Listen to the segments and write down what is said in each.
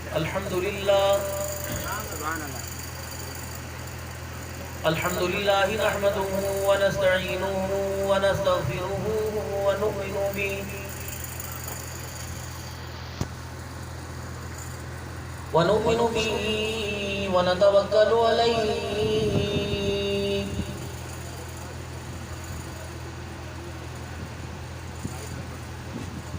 الحمد لله الحمد لله نحمده ونستعينه ونستغفره ونؤمن به ونتوكل عليه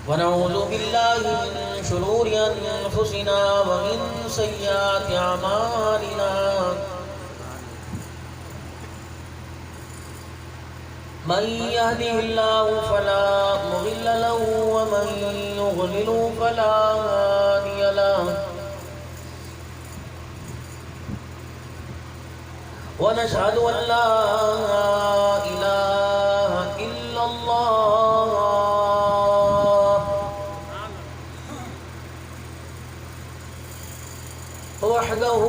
ونعوذ بالله من شرور أنفسنا ومن سيئات أعمالنا من يهده الله فلا مضل له ومن يضلل فلا هادي له ونشهد أن لا إله إلا الله وحده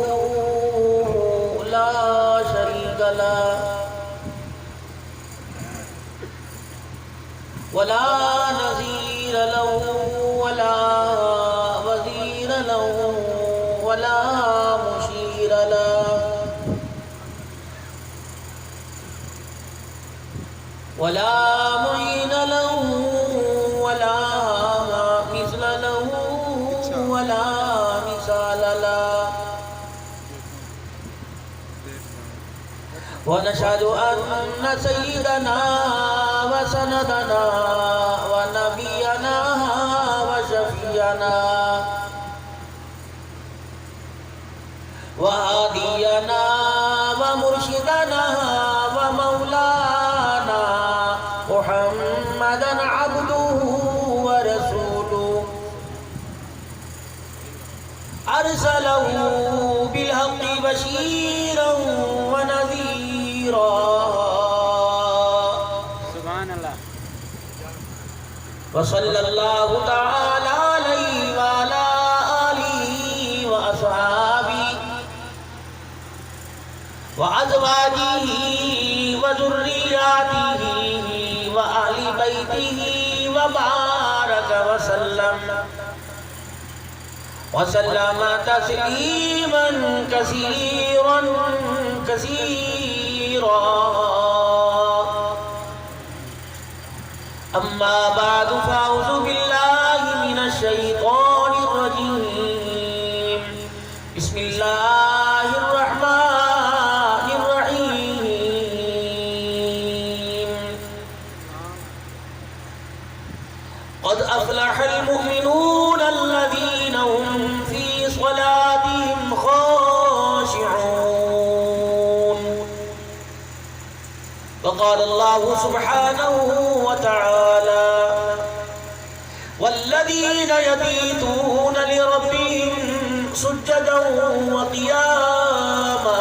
لا شريك له ولا نظير له ولا وزير له ولا مشير له ولا معين له ولا مثل له ولا مثال له ونشهد أن سيدنا وسندنا ونبينا وشفيعنا وهادينا ومرشدنا ومولانا محمدا عبده ورسوله أرسله بالحق بشيرا ونذيرا سبحان الله وصلى الله تعالى عليه وعلى آله وأصحابه وأزواجه وذرياته وأهل بيته وبارك وسلم تسليما كثيرا كثيرا أما بعد فأعوذ بالله من الشيطان الرجيم بسم الله الرحمن الرحيم قد أفلح المؤمنون الذين هم في صلاتهم خاشعون وقال الله سبحانه وتعالى والذين يبيتون لربهم سجدا وقياما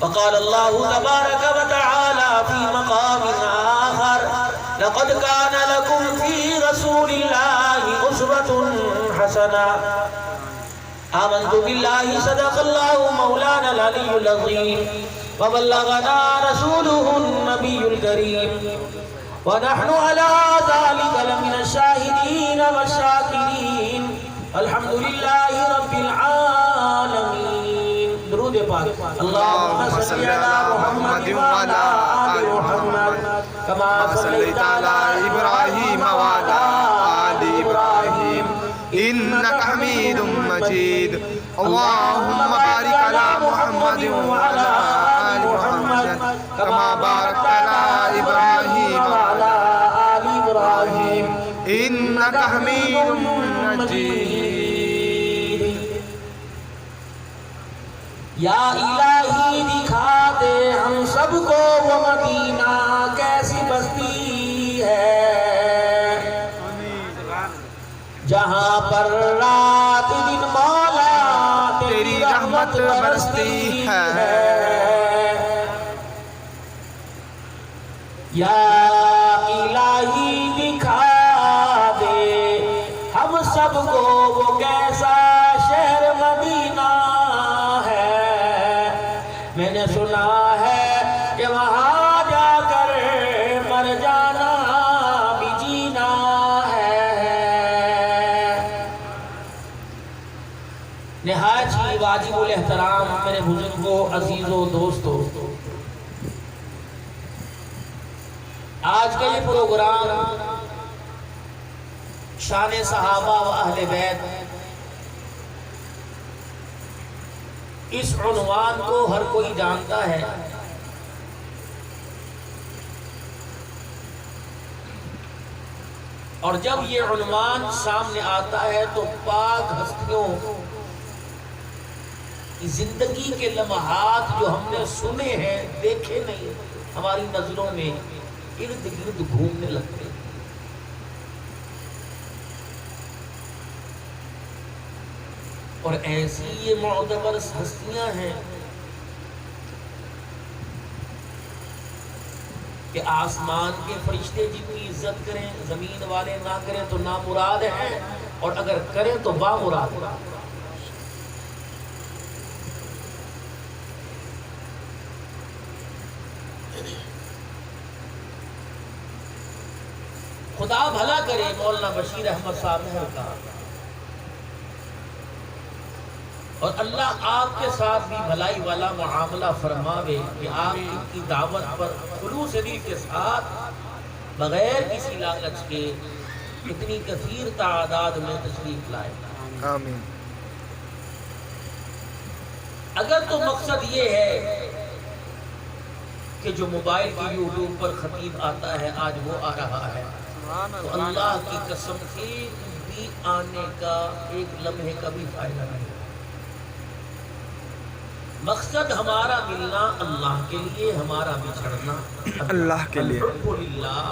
وقال الله تبارك وتعالى في مقام آخر لقد كان لكم في رسول الله أسوة حسنة آمنت بالله صدق الله مولانا العلي العظيم وبلغنا رسوله النبي الكريم ونحن على ذلك لمن الشاهدين والشاكرين الحمد لله رب العالمين درود پاک اللهم صل على محمد وعلى آل محمد كما صليت على إبراهيم وعلى آل إبراهيم إنك حميد مجيد اللهم بارك على محمد وعلى آل محمد كما باركت على إبراهيم وعلى آل إبراهيم إنك حميد مجيد یا الہی دکھا دے ہم سب کو وہ مدینہ کیسی بستی ہے جہاں پر رات دن مولا تیری رحمت برستی ہے یا الہی دکھا دے ہم سب کو وہ کیسا شہر مدینہ ہے میں نے سنا ہے کہ وہاں جا کر مر جانا بھی جینا ہے واجب الاحترام میرے بزرگوں، عزیزوں، دوستوں، آج کا یہ پروگرام شان صحابہ و اہل بیت، اس عنوان کو ہر کوئی جانتا ہے، اور جب یہ عنوان سامنے آتا ہے تو پاک ہستیوں کی زندگی کے لمحات جو ہم نے سنے ہیں، دیکھے نہیں، ہماری نظروں میں ارد گرد گھومنے لگتے ہیں۔ اور ایسی یہ معتبر ہستیاں ہیں کہ آسمان کے فرشتے جتنی عزت کریں، زمین والے نہ کریں تو نامراد ہیں، اور اگر کریں تو بامراد ہیں۔ خدا بھلا کرے مولانا بشیر احمد صاحب کا، اور اللہ آپ کے ساتھ بھی بھلائی والا معاملہ فرماوے کہ آپ ان کی دعوت پر خلوص دل کے ساتھ بغیر کسی لالچ کے اتنی کثیر تعداد میں تشریف لائے۔ آمین۔ اگر تو مقصد یہ ہے کہ جو موبائل کی یوٹیوب پر خطیب آتا ہے آج وہ آ رہا ہے، تو اللہ کی قسم ایک بھی آنے کا ایک لمحے کا بھی فائدہ نہیں۔ مقصد ہمارا ملنا اللہ کے لیے، ہمارا بچھڑنا اللہ کے لیے۔ الحب للہ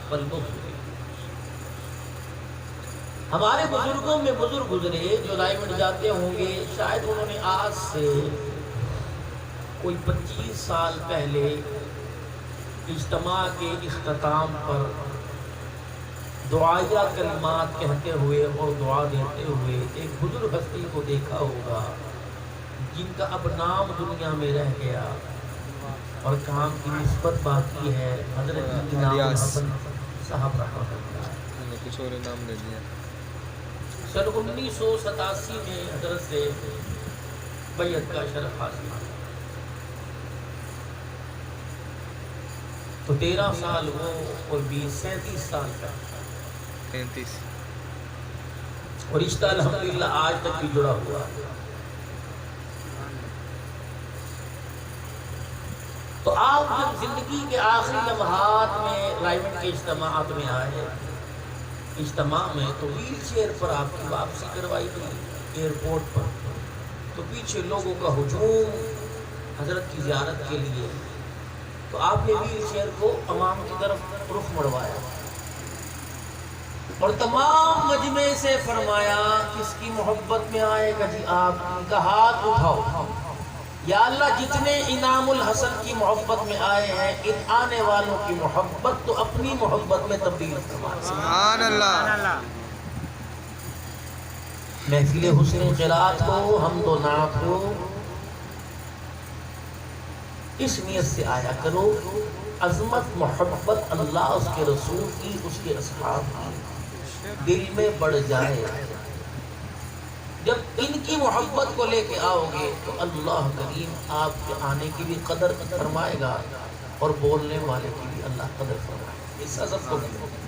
والبغض للہ۔ ہمارے بزرگوں میں بزرگ گزرے جو رائمنڈ جاتے ہوں گے، شاید انہوں نے آج سے کوئی 25 سال پہلے اجتماع کے اختتام پر دعائیہ کلمات کہتے ہوئے اور دعا دیتے ہوئے ایک بزرگ ہستی کو دیکھا ہوگا جن کا اب نام دنیا میں رہ گیا اور کام کی نسبت باقی ہے، حضرت انعام الحسن صاحب رحمۃ اللہ۔ میں نے کچھ اور نام لے لیا۔ سن 1987 میں حضرت سے بیعت کا شرف حاصل ہوا، تو 13 سال وہ اور 37 سال کا 33۔ اور رشتہ الحمدللہ آج تک بھی جڑا ہوا۔ تو آپ جب زندگی کے آخری لمحات میں رائمنڈ کے اجتماعات میں آئے، اجتماع میں تو ویل چیئر پر آپ کی واپسی کروائی گئی ایئرپورٹ پر، تو پیچھے لوگوں کا ہجوم حضرت کی زیارت کے لیے، تو آپ نے ویل چیئر کو امام کی طرف رخ مڑوایا اور تمام مجمع سے فرمایا کس کی محبت میں آئے گا جی آپ کی، کا ہاتھ اٹھاؤ، یا اللہ جتنے انعام الحسن کی محبت میں آئے ہیں ان آنے والوں کی محبت تو اپنی محبت میں تبدیل فرما۔ سبحان اللہ۔ محفل حسن قرات ہو، حمد و نعت ہو، اس نیت سے آیا کرو عظمت محبت اللہ، اس کے رسول کی، اس کے اصحاب کی دل میں بڑھ جائے۔ جب ان کی محبت کو لے کے آؤ گے تو اللہ کریم آپ کے آنے کی بھی قدر فرمائے گا اور بولنے والے کی بھی اللہ قدر فرمائے گا۔ اس عزت کو نہیں ہوگا۔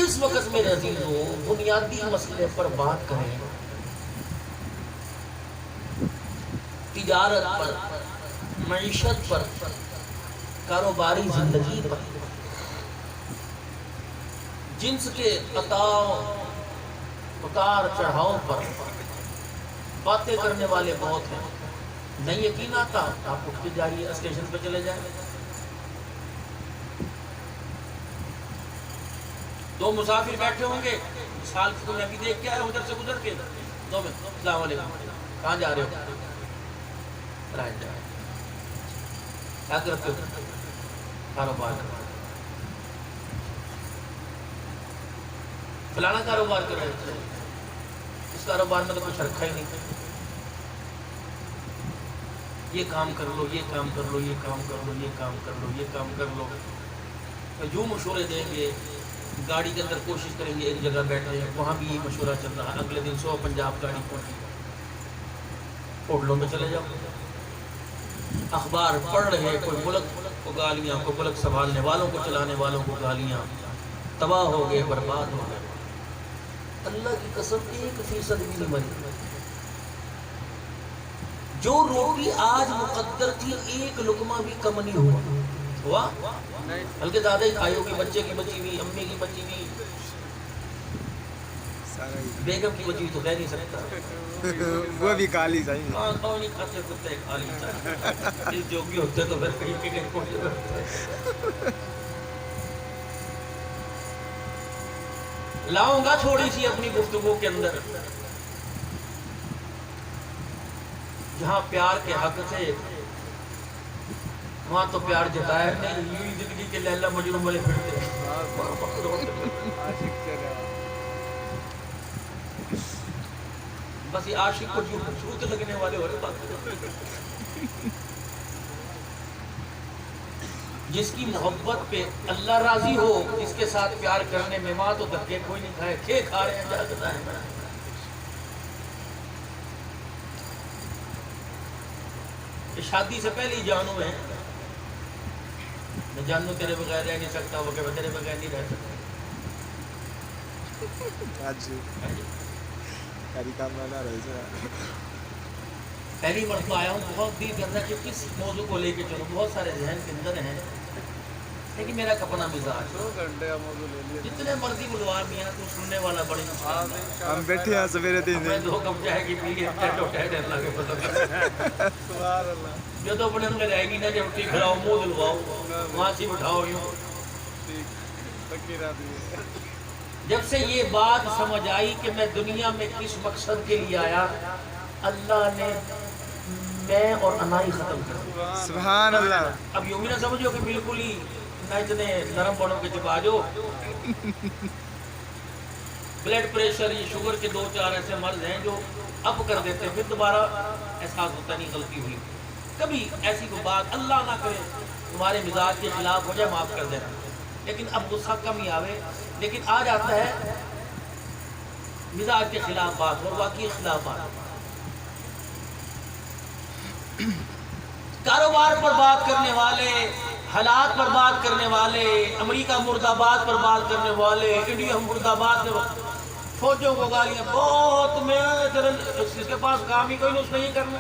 اس وقت میرے عزیزوں بنیادی مسئلے پر بات کریں، تجارت پر، معیشت پر، کاروباری زندگی پر، جنس کے اتار چڑھاؤ پر باتیں کرنے والے بہت ہیں۔ نہیں یقین آتا آپ اٹھ کے جائیے، اسٹیشن پہ چلے جائیں۔ دو مسافر بیٹھے ہوں گے، سال کو میں بھی دیکھ کے آیا ادھر سے گزر کے، دو میں السلام علیکم، کہاں جا رہے ہو؟ رائے جا رہے کیا کرتے ہو؟ کاروبار کرتے، فلانا کاروبار کر رہے تھے، اس کاروبار میں تو کچھ رکھا ہی نہیں، یہ کام کر لو، یہ کام کر لو، یہ کام کر لو، یہ کام کر لو، یہ کام کر لو، جو مشورے دیں گے گاڑی کے اندر کوشش کریں گے ایک جگہ بیٹھ رہے ہیں، وہاں بھی یہ مشورہ چل رہا ہے، اگلے دن 100 پنجاب گاڑی پہنچی، ہوٹلوں میں چلے جاؤ، اخبار پڑھ رہے ہیں، کوئی ملک کو گالیاں، کوئی ملک سنبھالنے والوں کو، چلانے والوں کو گالیاں، تباہ ہو گئے، برباد ہو گئے۔ اللہ کی قسم 1% بھی نہیں بنی۔ جو روٹی آج مقدر تھی ایک لقمہ بھی کم نہیں ہوا، بلکہ زیادہ ہی کھائی ہوگی، بچے کی بچی ہوئی، امی کی بچی ہوئی، بیگم کی بچی ہوئی تو کہہ نہیں سکتا، وہ بھی کالی صحیح ہے۔ ہاں کون نہیں کھاتے کتے کھالی چاہیے، جو بھی ہوتے تو پھر کہیں پہ کہیں پہنچے ہوتے۔ لاؤں گا تھوڑی سی اپنی گفتگو کے اندر، جہاں پیار کے حق تھے وہاں تو پیار جتایا نہیں، یوں زندگی کے لیلا مجنون والے پھرتے ہیں۔ بس یہ عاشق کو جھوٹ لگنے والے ہو رہے بات۔ جس کی محبت پہ اللہ راضی ہو، اس کے ساتھ پیار کرنے میں ماں تو دھکے کوئی نہیں کھائے، کھے کھا رہے ہیں جاگتا ہے۔ شادی سے پہلے ہی جانو ہے، میں جانو تیرے بغیر رہ نہیں سکتا، وہ کہ میں تیرے بغیر نہیں رہ سکتا۔ پہلی مرتبہ آیا ہوں، بہت دل کر رہا ہے کہ کس موضوع کو لے کے چلوں، بہت سارے ذہن کے اندر ہیں، لیکن میرا اپنا مزاج، جتنے مرضی بلوا میاں تو سننے والا بڑی مشکل ہے۔ ہم بیٹھے ہیں سویرے تین میں 2 کپ چائے کی پی کے ٹیٹو ٹیٹ اللہ کے فضل سے جو تو اپنے اندر رہے گی نا، جب اٹھی کھڑاؤ منہ دلواؤ، وہاں سے بٹھاؤ یوں۔ جب سے یہ بات سمجھ آئی کہ میں دنیا میں کس مقصد کے لیے آیا، اللہ نے میں اور انائی ختم کر دیا۔ سبحان اللہ۔ اب یوں بھی نہ سمجھو کہ بالکل ہی نہ اتنے نرم بنو کے چپا جو۔ بلڈ پریشر، یہ شوگر کے 2-4 ایسے مرض ہیں جو اب کر دیتے ہیں، پھر دوبارہ احساس ہوتا نہیں غلطی ہوئی۔ کبھی ایسی کوئی بات اللہ نہ کرے تمہارے مزاج کے خلاف ہو جائے، معاف کر دینا، لیکن اب غصہ کم ہی آوے، لیکن آ جاتا ہے مزاج کے خلاف بات اور واقعی خلاف بات۔ کاروبار پر بات کرنے والے، حالات پر بات کرنے والے، امریکہ مرد آباد پر بات کرنے والے، انڈیا مرد آباد میں فوجوں کو گالیاں، بہت میں اس کے پاس کام ہی کوئی نہیں، نہیں کرنا،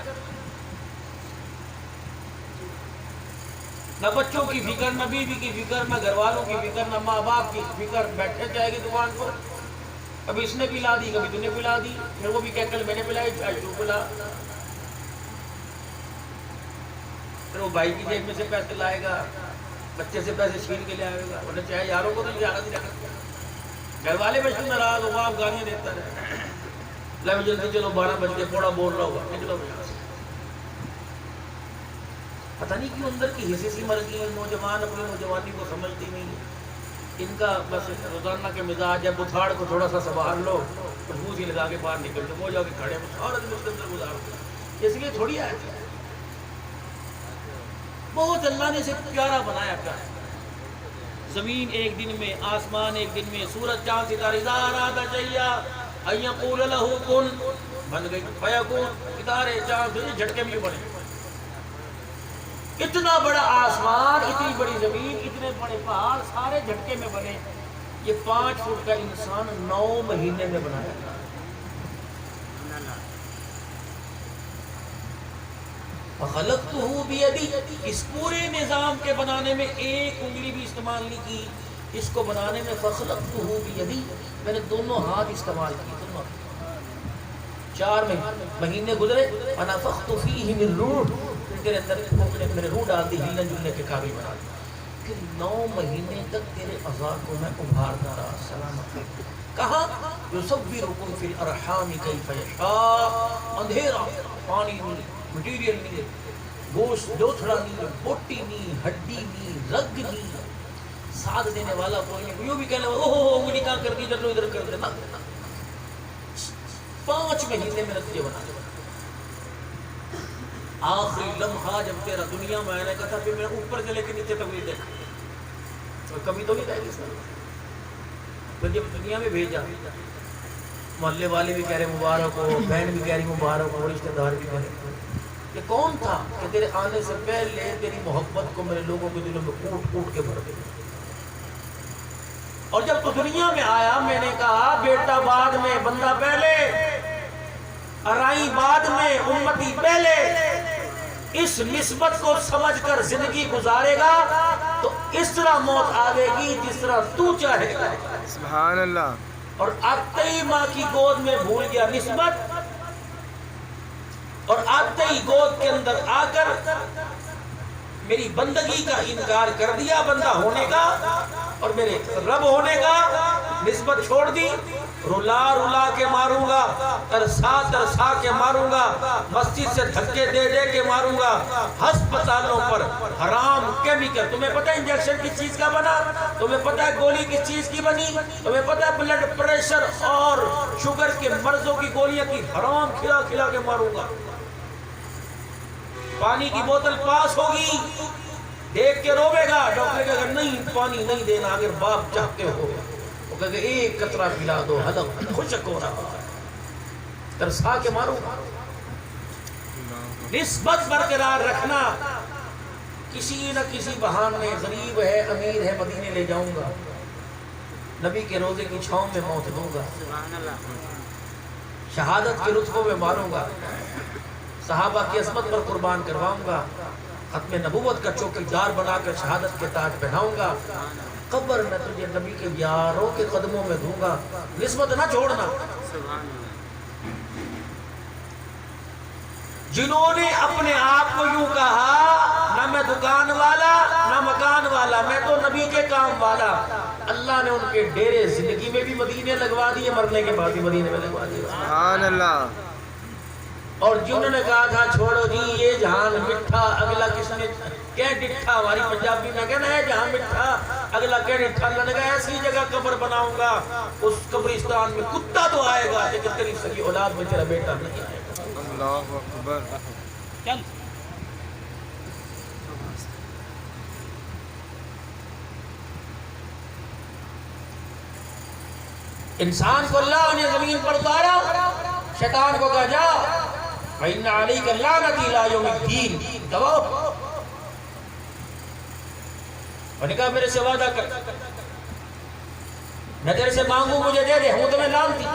نہ بچوں کی فکر، نہ بیوی کی فکر، نہ گھر والوں کی فکر، نہ ماں باپ کی فکر، بیٹھے جائے گی دکان پر، کبھی اس نے پلا دی، کبھی تو نے پلا دی، پھر وہ بھی کہہ کر میں نے پلائی، تو پلا، پھر وہ بھائی کی جیب میں سے پیسے لائے گا، بچے سے پیسے چھین کے لے آئے گا، انہیں چاہے یاروں کو تو یارہ نہیں رکھا، گھر والے بچے ناراض ہوگا، آپ گالیاں دیتا رہے، لے جلدی چلو 12 بج کے پوڑا بول رہا ہوگا، نکلو یہاں سے۔ پتہ نہیں کیوں اندر کی حصے سی مر گئی، نوجوان اپنی نوجوانی کو سمجھتی نہیں، ان کا بس روزانہ کے مزاج ہے، بتھاڑ کو تھوڑا سا سنبھال لو، خوشبوسی لگا کے باہر نکل دو، وہ جا کے کھڑے سارا دن اس کے اندر گزار دو، اس لیے تھوڑی آئے تھے، بہت اللہ نے اسے پیارا بنایا کیا، زمین ایک دن میں، آسمان ایک دن میں، سورج چاند ستارے، اذا اراد شیئا ان یقول له کن، بن گئی فیکون، ستارے چاند جھٹکے میں بنے، اتنا بڑا آسمان، اتنی بڑی زمین، اتنے بڑے پہاڑ، سارے جھٹکے میں بنے، یہ 5 فٹ کا انسان 9 مہینے میں بنایا، فَخَلَقْتُهُ بِيَدِي، اس پورے نظام کے بنانے میں ایک انگلی بھی استعمال نہیں کی، اس کو بنانے میں فَخَلَقْتُهُ بِيَدِي، میں نے دونوں ہاتھ استعمال کی، 4 مہینے گزرے، وَنَفَخْتُ فِيهِ مِن رُوحٍ، تیرے اندر میں نے روح ڈال دی، ہلنے جلنے کے قابل بنا دی، پھر 9 مہینے تک تیرے اعضاء کو میں ابھارتا رہا، سلامت کہاں؟ یُصَوِّرُكُمْ فِي الْأَرْحَامِ كَيْفَ يَشَاءُ، اندھیرا، پانی نہیں، مٹیریل نہیں، گوشت لوتھڑا نہیں، بوٹی نہیں، ہڈی نہیں، رگ نہیں، ساتھ دینے والا کوئی نہیں، یوں بھی کہنے والا اوہ انگلی کہاں کر دی، ادھر ادھر کر دینا، 5 مہینے میں نتیجے بنا دے، آخری لمحہ جب تیرا دنیا میں آنے کا تھا، پھر میں اوپر سے لے کے نیچے تک نہیں دیکھا، کوئی کمی تو نہیں رہے گی اس میں، پھر جب دنیا میں بھیجا محلے والے بھی کہہ رہے مبارک ہو، بہن بھی کہہ رہی مبارک ہو، رشتہ دار بھی کہہ رہے یہ کون تھا کہ تیرے آنے سے پہلے تیری محبت کو میرے لوگوں کے دلوں میں کوٹ کوٹ کے بھر دے. اور جب تو دنیا میں آیا میں نے کہا بیٹا بعد میں، بندہ پہلے، ارائی بعد میں، امتی پہلے. اس نسبت کو سمجھ کر زندگی گزارے گا تو اس طرح موت آئے گی جس طرح تو چاہے گا. سبحان اللہ. اور آتے ہی ماں کی گود میں بھول گیا نسبت، اور آتے ہی گود کے اندر آ کر میری بندگی کا انکار کر دیا، بندہ ہونے کا اور میرے رب ہونے کا. نسبت چھوڑ دی. رلا رلا کے ماروں گا، ترسا ترسا کے ماروں گا، مسجد سے دھکے دے دے کے ماروں گا. ہسپتالوں پر حرام کیمیکل. تمہیں پتہ ہے انجیکشن کس چیز کا بنا؟ تمہیں پتہ ہے گولی کس چیز کی بنی؟ تمہیں پتہ ہے بلڈ پریشر اور شوگر کے مرضوں کی گولیاں کی حرام کھلا کھلا کے ماروں گا. پانی کی بوتل پاس ہوگی، دیکھ کے روے گا. ڈاکٹر کہے گا نہیں پانی نہیں دینا اگر باپ چاہتے ہو. وہ کہے گا ایک قطرہ پلا دو، حلق خشک ہو رہا ہے. ترسا کے ماروں گا. نسبت برقرار رکھنا. کسی نہ کسی بہانے غریب ہے امیر ہے مدینے لے جاؤں گا، نبی کے روزے کی چھاؤں میں موت دوں گا، شہادت کے لطفوں میں ماروں گا، صحابہ کی عصمت پر قربان کرواؤں گا، ختم نبوت کا چوکیدار بنا کر شہادت کے تاج پہناؤں گا. قبر میں تجھے نبی کے یاروں کے قدموں میں دوں گا. نسبت نہ چھوڑنا. جنہوں نے اپنے آپ کو یوں کہا نہ میں دکان والا نہ مکان والا، میں تو نبی کے کام والا، اللہ نے ان کے ڈیرے زندگی میں بھی مدینے لگوا دیے، مرنے کے بعد بھی مدینے میں لگوا دیے. سبحان اللہ. اور جنہوں نے کہا تھا چھوڑو جی یہ جہان مٹھا، اگلا کس نے کہ ڈٹھا. ہماری پنجابی میں کہنا ہے جہاں مٹھا اگلا کہ ڈٹھا. اللہ نے کہا ایسی جگہ قبر بناؤں گا اس قبرستان میں کتا تو آئے گا لیکن تیری سگی اولاد میں تیرا بیٹا نہیں آئے گا. اللہ اکبر. چل انسان کو اللہ نے زمین پر اتارا، شیطان کو کہا جا فَإِنَّ عَلَيْكَ اللَّعْنَةَ إِلَىٰ يَوْمِ الدِّينِ. دباؤ. اور نے کہا میرے سے وعدہ کر، میں تیرے سے مانگوں مجھے دے دے، ہوں تمہیں لانتی.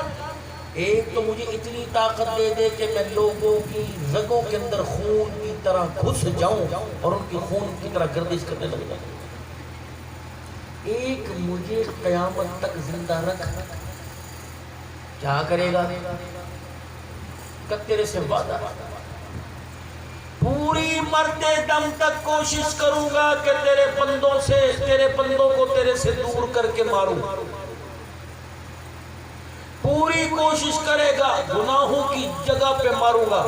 ایک تو مجھے اتنی طاقت دے دے کہ میں لوگوں کی رگوں کے اندر خون کی طرح گھس جاؤں اور ان کی خون کی طرح گردش کرنے لگ جاؤں. ایک مجھے قیامت تک زندہ رکھ. کیا کرے گا؟ کہ تیرے سے وعدہ پوری مرتے دم تک کوشش کروں گا کہ تیرے بندوں کو تیرے سے دور کر کے ماروں. پوری کوشش کرے گا گناہوں کی جگہ پہ ماروں گا.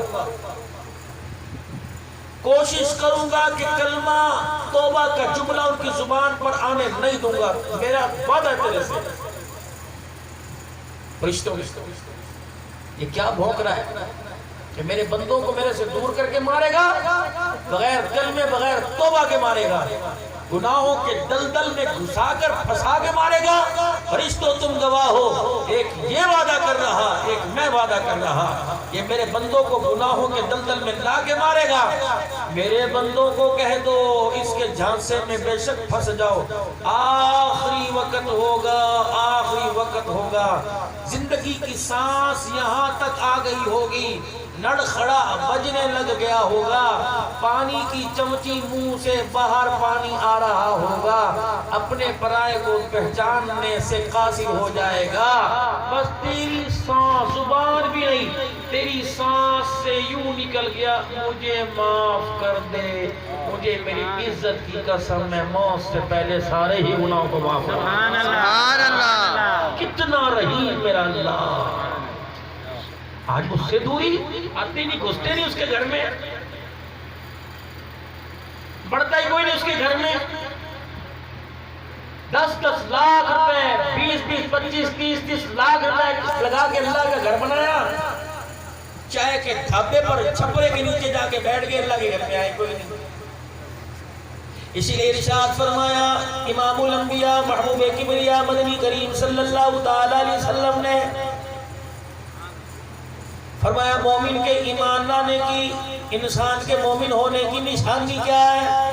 کوشش کروں گا کہ کلمہ توبہ کا جملہ ان کی زبان پر آنے نہیں دوں گا. میرا وعدہ ہے تیرے سے. فرشتوں یہ کیا بھونک رہا ہے کہ میرے بندوں کو میرے سے دور کر کے مارے گا، بغیر کلمے بغیر توبہ کے مارے گا، گناہوں کے دلدل میں گھسا کر پھنسا کے مارے گا. فرشتوں تم گواہ ہو، ایک یہ وعدہ کر رہا، ایک میں وعدہ کر رہا. یہ میرے بندوں کو گناہوں کے دلدل میں لا کے مارے گا. میرے بندوں کو کہہ دو اس کے جھانسے میں بے شک پھنس جاؤ. آخری وقت ہوگا، آخری وقت ہوگا. زندگی کی سانس یہاں تک آ گئی ہوگی، نڑ کھڑا بجنے لگ گیا ہوگا، پانی کی چمچی منہ سے باہر پانی آ رہا ہوگا، اپنے پرائے کو پہچاننے سے قاصر ہو جائے گا. بس تیری سانس، زبان بھی نہیں، تیری سانس سے یوں نکل گیا مجھے معاف کر دے، مجھے میری عزت کی قسم میں موت سے پہلے سارے ہی گناہوں کو معاف کر. سبحان اللہ. کتنا رحیم میرا اللہ. آج اس سے دوری آتے نہیں، گھستے نہیں اس کے گھر میں، بڑھتا ہی کوئی نہیں اس کے گھر میں. 10-10 لاکھ روپے، 20-20, 25, 30-30 لاکھ روپے لگا کے اللہ کا گھر بنایا. چائے کے ڈھابے پر چھپرے کے نیچے جا کے بیٹھ گئے، اللہ کے گھر میں آئے کوئی نہیں. اسی لیے ارشاد فرمایا امام الانبیاء محبوب کبریا مدنی کریم صلی اللہ تعالی علیہ وسلم نے فرمایا مومن کے ایمان لانے کی، انسان کے مومن ہونے کی نشانی کیا ہے؟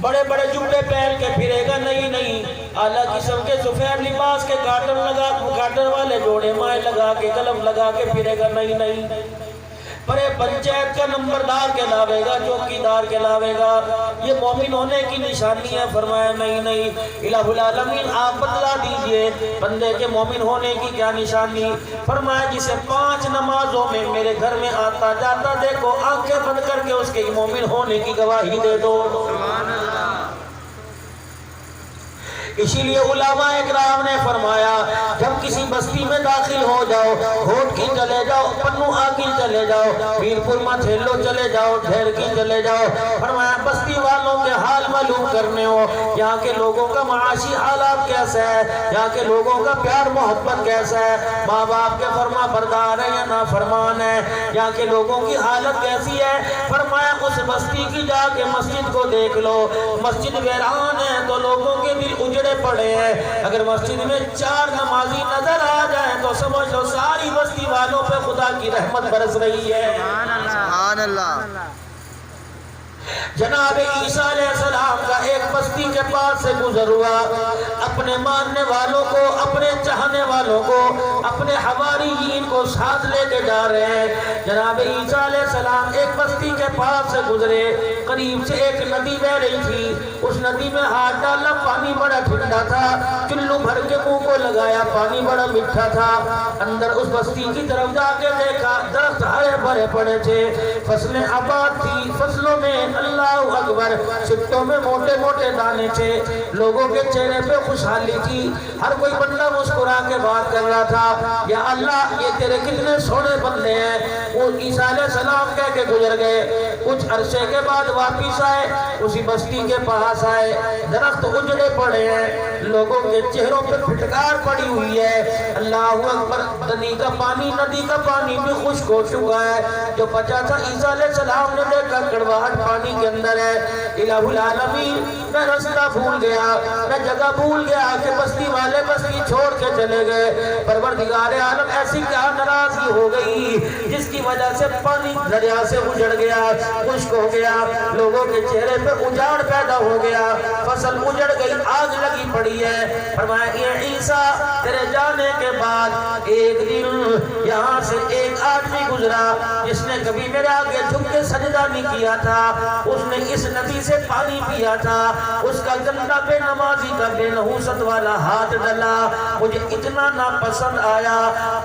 بڑے بڑے جبے پہن کے پھرے گا نہیں، اعلیٰ قسم کے سفید لباس کے کاٹن والے جوڑے مائیں لگا کے قلم لگا کے پھرے گا نہیں، بڑے پنچایت کا نمبردار کہلاوے گا، چوکیدار کہلاوے گا، یہ مومن ہونے کی نشانی ہے۔ فرمایا نہیں، الہ العالمین آپ بتلا دیجئے بندے کے مومن ہونے کی کیا نشانی؟ فرمایا جسے 5 نمازوں میں میرے گھر میں آتا جاتا دیکھو، آنکھیں بند کر کے اس کے مومن ہونے کی گواہی دے دو۔ اسی لیے علماء اکرام نے فرمایا جب کسی بستی میں داخل ہو جاؤ، ہوٹ کی چلے جاؤ، پنو آگل چلے جاؤ، میرپور متھیلو چلے جاؤ، ڈھیر کی چلے جاؤ، فرمایا بستی والوں کے حال معلوم کرنے ہو، یہاں کے لوگوں کا معاشی حالات کیسا ہے، یہاں کے لوگوں کا پیار محبت کیسا ہے، ماں باپ کے فرما بردار ہیں یا نافرمان ہیں، یہاں کے لوگوں کی حالت کیسی ہے۔ فرمایا اس بستی کی جا کے مسجد کو دیکھ لو، مسجد ویران ہے تو لوگوں کے دل اجڑے پڑے ہیں، اگر مسجد میں 4 نمازی نظر آ جائیں تو سمجھ لو ساری بستی والوں پہ خدا کی رحمت برس رہی ہے۔ سبحان اللہ۔ جناب عیسیٰ علیہ السلام کا ایک بستی کے پاس سے گزر ہوا، اپنے ماننے والوں کو، اپنے چاہنے والوں کو، اپنے حواریین کو ساتھ لے کے جا رہے ہیں۔ جناب عیسیٰ علیہ السلام ایک بستی کے پاس سے گزرے، قریب سے ایک ندی بہ رہی تھی، اس ندی میں ہاتھ ڈالا، پانی بڑا ٹھنڈا تھا، چلو بھر کے منہ کو لگایا، پانی بڑا میٹھا تھا۔ اندر اس بستی کی طرف جا کے دیکھا، درخت ہرے بھرے پڑے تھے، فصلیں آباد تھی، فصلوں میں اللہ اکبر سٹوں میں موٹے موٹے دانے تھے، لوگوں کے چہرے پہ خوشحالی تھی، ہر کوئی بندہ مسکرا کے بات کر رہا تھا، یا اللہ یہ تیرے کتنے سونے بندے ہیں۔ وہ عیسیٰ علیہ السلام کہہ کے گزر گئے، کچھ عرصے کے بعد واپس آئے، اسی بستی کے پاس آئے، درخت اجڑے پڑے ہیں، لوگوں کے چہروں پہ پھٹکار پڑی ہوئی ہے، اللہ اکبر، ندی کا پانی بھی خشک ہو چکا ہے، جو بچا تھا عیسیٰ علیہ السلام نے دیکھا کڑواہٹ پانی کے اندر ہے۔ الہ العالمین میں رستہ بھول گیا، میں جگہ بھول گیا کہ بستی والے بستی چھوڑ کے چلے گئے، پروردگار عالم ایسی کیا ناراضگی ہو گئی جس کی وجہ سے پانی دریا سے اجڑ گیا، خشک ہو گیا، لوگوں کے چہرے پہ اجاڑ پیدا ہو گیا، فصل اجڑ گئی، آگ لگی پڑی ہے۔ فرمایا یہ عیسیٰ تیرے جانے کے بعد ایک دن یہاں سے ایک آدمی گزرا جس نے کبھی میرے آگے جھک کے سجدہ نہیں کیا تھا، اس نے اس ندی سے پانی پیا تھا، اس کا گندا بے نمازی کا بے نحوست والا ہاتھ ڈلا، مجھے اتنا ناپسند آیا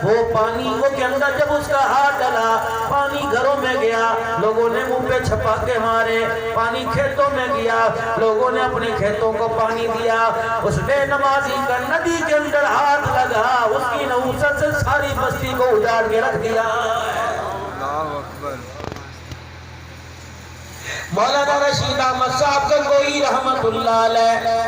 وہ پانی وہ کے اندر جب اس کا ہاتھ ڈلا، پانی گھروں میں گیا، لوگوں نے منہ پہ چھپا کے مارے، پانی کھیتوں میں گیا، لوگوں نے اپنے کھیتوں کو پانی دیا، اس بے نمازی کا ندی کے اندر ہاتھ لگا، اس کی نحوست سے ساری بستی کو اجاڑ کے رکھ دیا۔ اللہ اکبر۔ مولانا رشید احمد صاحب گنگوئی رحمت اللہ علیہ،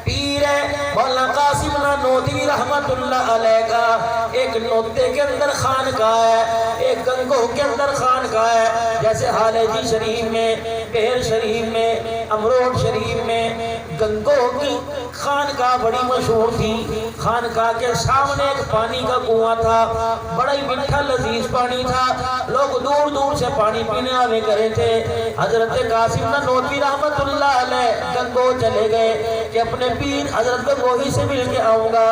پیر ہے مولانا قاسم نانوتوی رحمت اللہ علیہ کا ایک نوتے کے اندر خانقاہ ہے، ایک گنگوہ کے اندر خانقاہ ہے، جیسے حالجی شریف میں، بہر شریف میں، امروٹ شریف میں گنگوہ کی خانقاہ بڑی مشہور تھی۔ خانقاہ کے سامنے ایک پانی کا کنواں تھا، بڑا ہی میٹھا لذیذ پانی تھا، لوگ دور دور سے پانی پینے آنے کرے تھے۔ حضرت قاسم نانوتوی رحمت اللہ علیہ گنگوہ چلے گئے کہ اپنے پیر حضرت گنگوہی سے مل کے آؤں گا،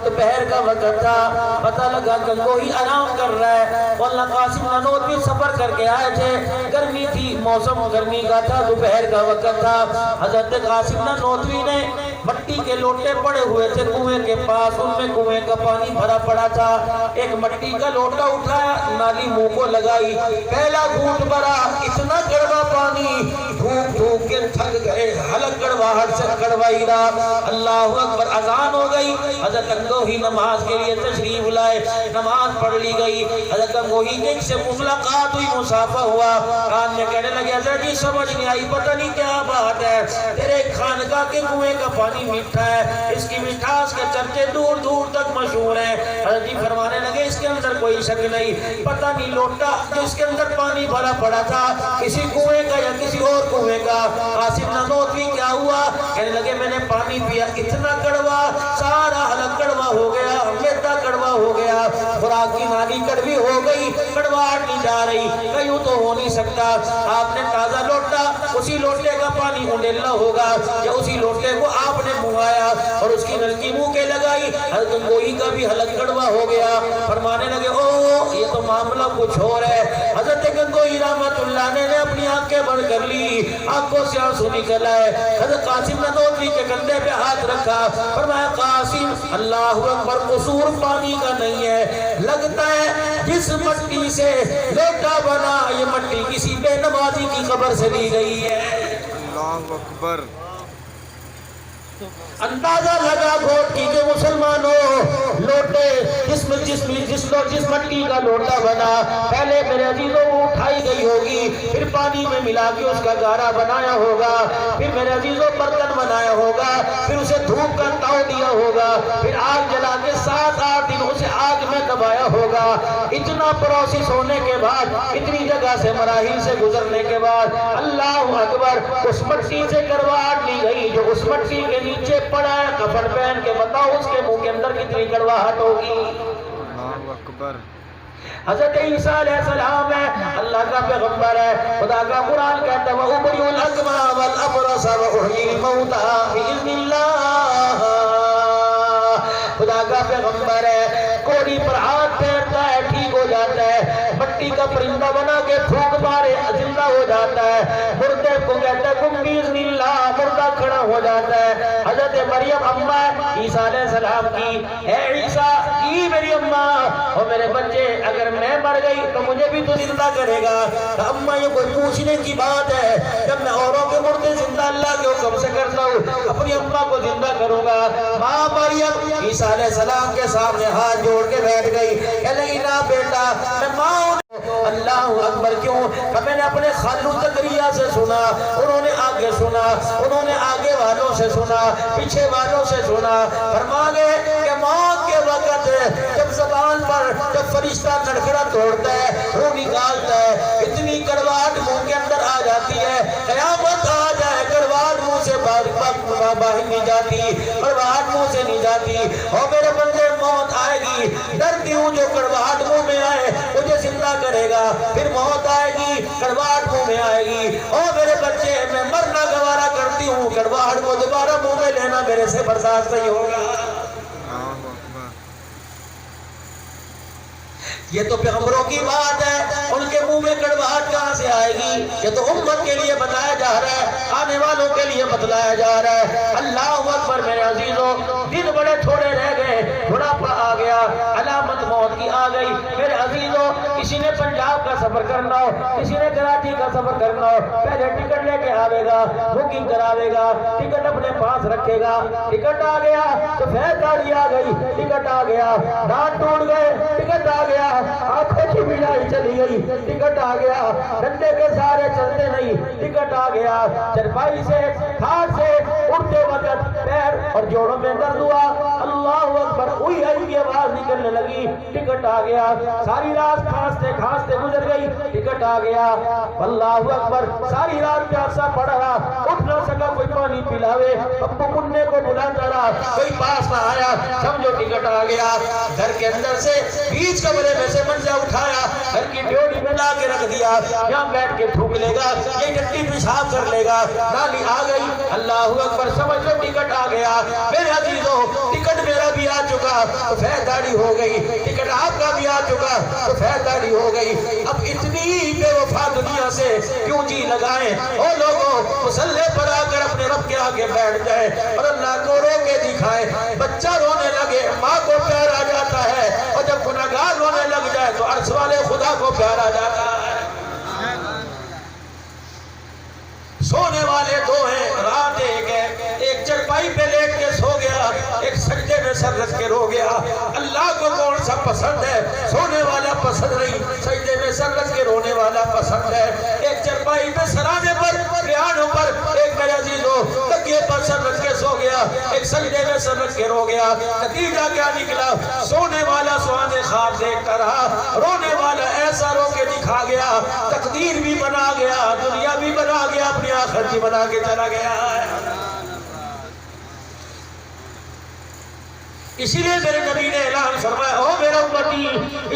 دوپہر کا وقت تھا، پتہ لگا گنگوہی آرام کر رہا ہے، مولانا قاسم نانوتوی سفر کر کے آئے تھے، گرمی تھی، موسم گرمی کا تھا، دوپہر کا وقت تھا۔ حضرت قاسم نانوتوی نے مٹی کے لوٹے پڑے ہوئے تھے کنویں کے پاس، ان میں کنویں کا پانی بھرا پڑا تھا، ایک مٹی کا لوٹا اٹھایا، نالی منہ کو لگائی، پہلا گھونٹ بھرا، اتنا کڑوا پانی، دھوک دھوک کے تھک گئے، حلق کڑواہٹ سے کڑوائی رہا۔ اللہ اکبر، اذان ہو گئی، حضرت گنگوہی نماز کے لیے تشریف لائے، نماز پڑھ لی گئی، حضرت گنگوہی کے سے ملاقات ہوئی، مصافحہ ہوا، کان میں کہنے لگے حضرت جی سمجھ نہیں آئی، پتہ نہیں کیا بات ہے، تیرے خانقاہ کہا کہ کنویں کا پانی میٹھا ہے، اس کی مٹھاس کے چرچے دور دور تک مشہور ہیں۔ حضرت جی فرمانے لگے اس کے اندر کوئی شک نہیں، پتہ نہیں لوٹا جو اس کے اندر پانی بھرا پڑا تھا کسی کنویں کا یا کسی اور کنویں کا۔ قاسم نانوتوی کیا ہوا؟ کہنے لگے میں نے پانی پیا، اتنا کڑوا، سارا حلق کڑوا ہو گیا، میدا کڑوا ہو گیا، خوراک کی نالی کڑوی ہو گئی، کڑواہٹ نہیں جا رہی۔ کیوں تو ہو نہیں سکتا، آپ نے تازہ لوٹا، اسی لوٹے کا پانی انڈیلا ہوگا، یا اسی لوٹے کو آپ نے منگایا اور اس کی نلکی منہ کے لگائی، حضرت گنگوئی کا بھی حلق کڑوا ہو گیا۔ فرمانے لگے او یہ تو معاملہ کچھ اور ہے۔ حضرت گنگوئی رحمت اللہ نے اپنی آنکھیں بند کر لی، آنکھوں سے آنسو نکل آئے۔ حضرت قاسم نانوتوی کے کندھے پہ ہاتھ رکھا، فرمایا قاسم اللہ اکبر، قصور پانی کا نہیں ہے، لگتا ہے جس مٹی سے لوٹا بنا یہ مٹی کسی بے نمازی کی قبر سے لی گئی ہے۔ اللہ اکبر۔ اندازہ لگا گھوٹ کی کہ مسلمانوں لوٹے جس مٹی کا لوٹا بنا، پہلے میرے عزیزوں وہ اٹھائی گئی ہوگی، پھر پانی میں ملا کے اس کا گارا بنایا ہوگا، پھر میرے عزیزوں برتن بنایا ہوگا، پھر اسے دھوپ کا تاؤ دیا ہوگا، پھر آگ جلا کے 7-8 دن اسے آگ میں دبایا ہوگا۔ اتنا پروسیس ہونے کے بعد، اتنی جگہ سے مراحل سے گزرنے کے بعد، اللہ اکبر، اس مٹی سے کرواہٹ لی گئی جو اس مٹی کے نیچے پڑا ہے، کفن پہن کے بتاؤ اس کے منہ کے اندر کتنی کڑواہٹ ہوگی۔ اللہ اکبر۔ حضرت عیسیٰ علیہ السلام ہے، اللہ کا پیغمبر ہے، خدا کا قرآن کہتا ہے وَأُبْرِئُ الْأَكْمَحَ وَالْأَبْرَصَ وَأُحْيِي الْمَوْتَىٰ بِإِذْنِ اللَّهِ۔ خدا کا پیغمبر ہے، کوڑی پر ہاتھ پھیرتا ہے ٹھیک ہو جاتا ہے، مٹی کا پرندہ بنا کے پھونک مارے زندہ ہو جاتا ہے، مردے کو کہتا ہے کم بِإِذْنِ اللَّهِ، مردہ کھڑا ہو جاتا ہے۔ حضرت مریم اماں عیسیٰ علیہ السلام کی، اے عیسیٰ کی میری اماں اور میرے بچے، اگر میں مر گئی تو مجھے بھی تو زندہ کرے گا؟ اماں یہ کوئی پوچھنے کی بات ہے؟ جب میں اوروں کے مردے زندہ اللہ کے حکم سے کرتا ہوں، اپنی اماں کو زندہ کروں گا۔ ماں مریم عیسیٰ علیہ السلام کے سامنے ہاتھ جوڑ کے بیٹھ گئی، کہنے لگی نا بیٹا میں ماں ہوں۔ اللہ اکبر، کیوں کہ میں نے اپنے خالو زکریا سے سنا، انہوں نے آگے سنا، انہوں نے آگے والوں سے سنا، پیچھے والوں سے سنا، فرما گئے کہ موت کے وقت جب زبان پر جب فرشتہ نڑکڑا توڑتا ہے، روح نکالتا ہے، اتنی کڑواہٹ منہ کے اندر آ جاتی ہے، قیامت آ جائے کڑواہٹ منہ سے باہر نہیں جاتی، کڑواہٹ منہ سے نہیں جاتی، اور میرے بندے موت آئے گی، ڈرتی ہوں جو کڑواہٹ منہ میں آئے مجھے زندہ کرے گا، پھر موت آئے گی، کڑواہٹ منہ میں آئے گی، اور میرے بچے میں مرنا گوارا کرتی ہوں، کڑواہٹ کو دوبارہ منہ میں لینا میرے سے برداشت نہیں ہوگا۔ یہ تو پیغمبروں کی بات ہے، ان کے منہ میں کڑواہٹ کہاں سے آئے گی؟ یہ تو امت کے لیے بتایا جا رہا ہے، آنے والوں کے لیے بتلایا جا رہا ہے۔ اللہ اکبر میرے عزیزوں، دن بڑے تھوڑے رہ گئے، بڑھاپا آ گیا، علامت موت کی آ گئی۔ میرے عزیزوں، کسی نے پنجاب کا سفر کرنا ہو، کسی نے کراچی کا سفر کرنا ہو، پہلے ٹکٹ لے کے آوے گا، بکنگ کراوے گا، ٹکٹ اپنے پاس رکھے گا، ٹکٹ آ گیا، سفید داڑھی آ گئی، ٹکٹ آ گیا، دانت ٹوٹ گئے، ٹکٹ آ گیا، آنکھوں کی بینائی چلی گئی، ٹکٹ آ گیا، ڈنڈے کے سارے چلتے نہیں، ٹکٹ آ گیا، چرپائی سے کھاٹ سے اٹھتے وقت پیر اور جوڑوں میں درد ہوا، اللہ اکبر، ہوئی آئی کی آواز نکلنے لگی، ٹکٹ آ گیا، ساری رات کھانستے کھانستے گزر گئی، ٹکٹ آ گیا، اللہ اکبر، ساری رات پیاسا پڑا رہا، اٹھ نہ سکا، کوئی پانی پلاوے، ابو مننے کو بلاتا رہا، کوئی پاس نہ آیا، سمجھو ٹکٹ آ گیا۔ گھر کے اندر سے بیچ کمرے میں سے منجا اٹھایا، گھر کی ڈیوڑی میں لا کے رکھ دیا، یہاں بیٹھ کے تھوک لے گا، یہ ٹٹی پیشاب کر لے گا، نالی آ گئی، اللہ اکبر، سمجھ لو ٹکٹ آ گیا۔ میرے عزیزوں، ٹکٹ میرا بھی آ چکا، سفید داڑھی ہو گئی، ٹکٹ آپ کا بھی آ چکا، سفید داڑھی ہو گئی۔ اب اتنی بے وفا دنیا سے کیوں جی لگائیں؟ او لوگوں، مصلی پر آ کر اپنے رب کے آگے بیٹھ جائیں اور اللہ کو رو کے دکھائیں۔ بچہ رونے لگے ماں کو پیار آ جاتا ہے، اور جب گناہگار رونے لگ جائے تو عرش والے خدا کو پیار آ جاتا ہے۔ سونے والے دو ہیں، رات ایک ہے، ایک چرپائی پہ لیٹ کے سو گیا، ایک سجدے میں سر رکھ کے رو گیا۔ اللہ کو کون سا پسند ہے؟ سونے والا پسند نہیں، سجدے میں سر رکھ کے رونے والا پسند ہے۔ ایک چرپائی پہ سرانے پر، ریانوں پر، ایک میرے عزیزوں تکیے پر سر رکھ گیا, ایک سجدے میں سمجھ کے رو گیا. نتیجہ کیا نکلا؟ سونے والا سہانے خواب دیکھتا رہا, رونے والا ایسا رو کے دکھا گیا, تقدیر بھی بنا گیا, دنیا بھی بنا گیا, اپنی آخرت بھی بنا کے چلا گیا. اسی لیے میرے نبی نے اعلان فرمایا, او میرا امتی,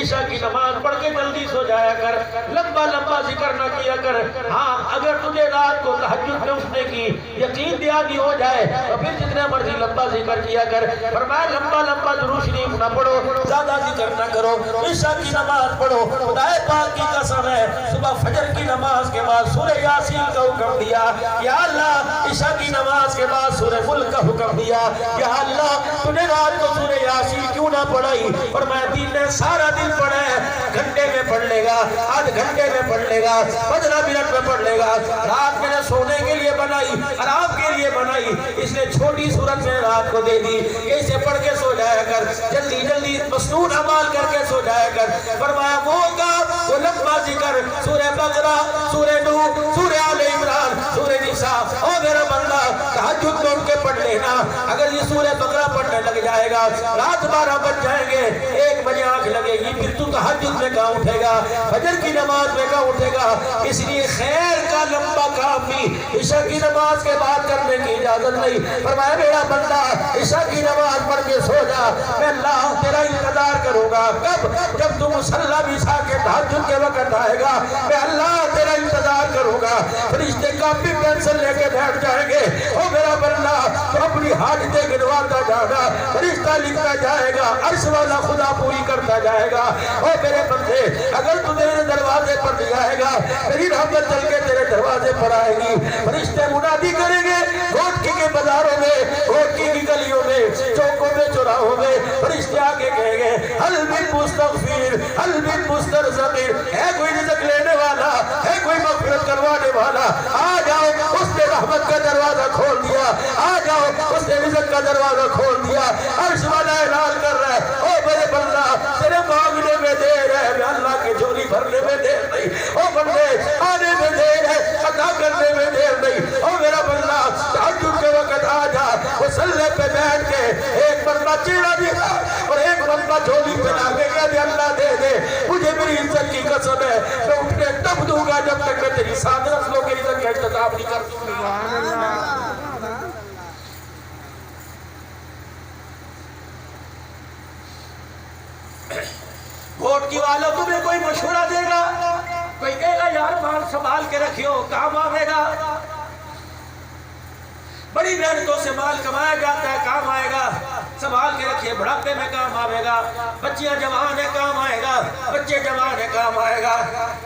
عشاء کی نماز پڑھ کے جلدی سو جایا کر, لمبا لمبا ذکر نہ کیا کر. ہاں اگر تجھے رات کو تہجد میں اٹھنے کی یقین دہانی ہو جائے تو پھر جتنے مرضی لمبا ذکر کیا کر. فرمایا لمبا لمبا درود شریف نہ پڑھو, زیادہ ذکر نہ کرو, عشاء کی نماز پڑھو. خدا پاک کی قسم ہے, صبح فجر کی نماز کے بعد سورہ یاسین کا حکم دیا. یا اللہ, عشاء کی نماز کے بعد سورہ ملک کا حکم دیا. یا اللہ, تو نے رات کو سورہ یاسین کیوں نہ پڑھائی؟ فرمایا دین نے سارا دن پڑھا ہے, گھنٹے میں پڑھ لے گا, آدھ گھنٹے میں پڑھ لے گا, 15 منٹ میں پڑھ لے گا. رات میں نے سونے کے لیے بنائی, آرام کے لیے بنائی, اس نے چھوٹی صورت میں رات کو دے دی کہ اسے پڑھ کے سو جایا کر, جلدی جلدی مسنون عمال کر کے سو جایا کر. فرمایا وہ کا وہ لمبا ذکر, سورہ بقرہ, سورہ نوح, سورہ آل عمران, سورہ نساء, او میرا بندہ تہجد میں اٹھ کے پڑھ لینا. اگر یہ سورہ بقرہ پڑھنے لگ جائے گا, رات 12 بج جائیں گے, 1 بجے آنکھ لگے گی, پھر تو تہجد میں کہاں اٹھے گا, فجر کی نماز میں کہاں اٹھے گا. اس لیے خیر کا لمبا کام بھی عشاء کی نماز کے بعد کرنے کی اجازت نہیں. فرمایا میرا بندہ عشاء کی نماز پڑھ کے سو جا, میں اللہ تیرا انتظار کروں گا. کب؟ جب تم مصلی بچھا کے تہجد کے وقت آئے گا, میں اللہ تیرا انتظار کروں گا. فرشتے کاپی پینسل لے کے بیٹھ جائیں گے, او میرا بندہ تو اپنی حاجتیں گنواتا جانا, فرشتہ لکھتا جائے گا, عرش والا خدا پوری کرتا جائے گا. او میرے بندے, اگر تو میرے دروازے پر نہیں آئے گا, میری رحمت چل کے تیرے دروازے پر آئے گی. فرشتے منادی کریں گے, گھوٹکی کے بازاروں میں, گھوٹکی کی گلیوں میں, چوکوں میں, چوراہوں میں, فرشتے آگے کہیں گے حل من مستغفر, حل من مسترزقین, ہے کوئی رزق لینے والا, ہے کوئی مغفرت کروانے والا, آ جاؤ. اس نے رحمت کا دروازہ کھول دیا, آ جاؤ. اس نے رزق کا دروازہ کھول دیا. عرش والا اعلان کر رہا ہے, او میرے بندہ تیرے مانگنے میں دیر ہے, میں اللہ کی جھولی بھرنے میں دیر نہیں. او بندے آنے میں دیر ہے, عطا کرنے میں دیر نہیں. او میرا بندہ تہجد کے وقت آ جا, مصلی پہ بیٹھ کے ایک بندہ چیرا دیا اور ایک بندہ جھولی پہ لاگے گیا, دے اللہ دے دے, مجھے میری عزت کی قسم ہے, میں اٹھنے تب دوں گا جب تک میں تیری 7 نسلوں کی عزت کا احتساب نہیں کر دوں. گھوٹکی والوں تمہیں کوئی مشورہ دے گا, کوئی کہے گا یار مال سنبھال کے رکھیو, کام آئے گا. بڑی محنتوں سے مال کمایا جاتا ہے, کام آئے گا. سنبھال کے رکھیے, بڑھاپے میں کام آئے گا. بچیاں جوان ہے, کام آئے گا. بچے جوان ہے, کام آئے گا.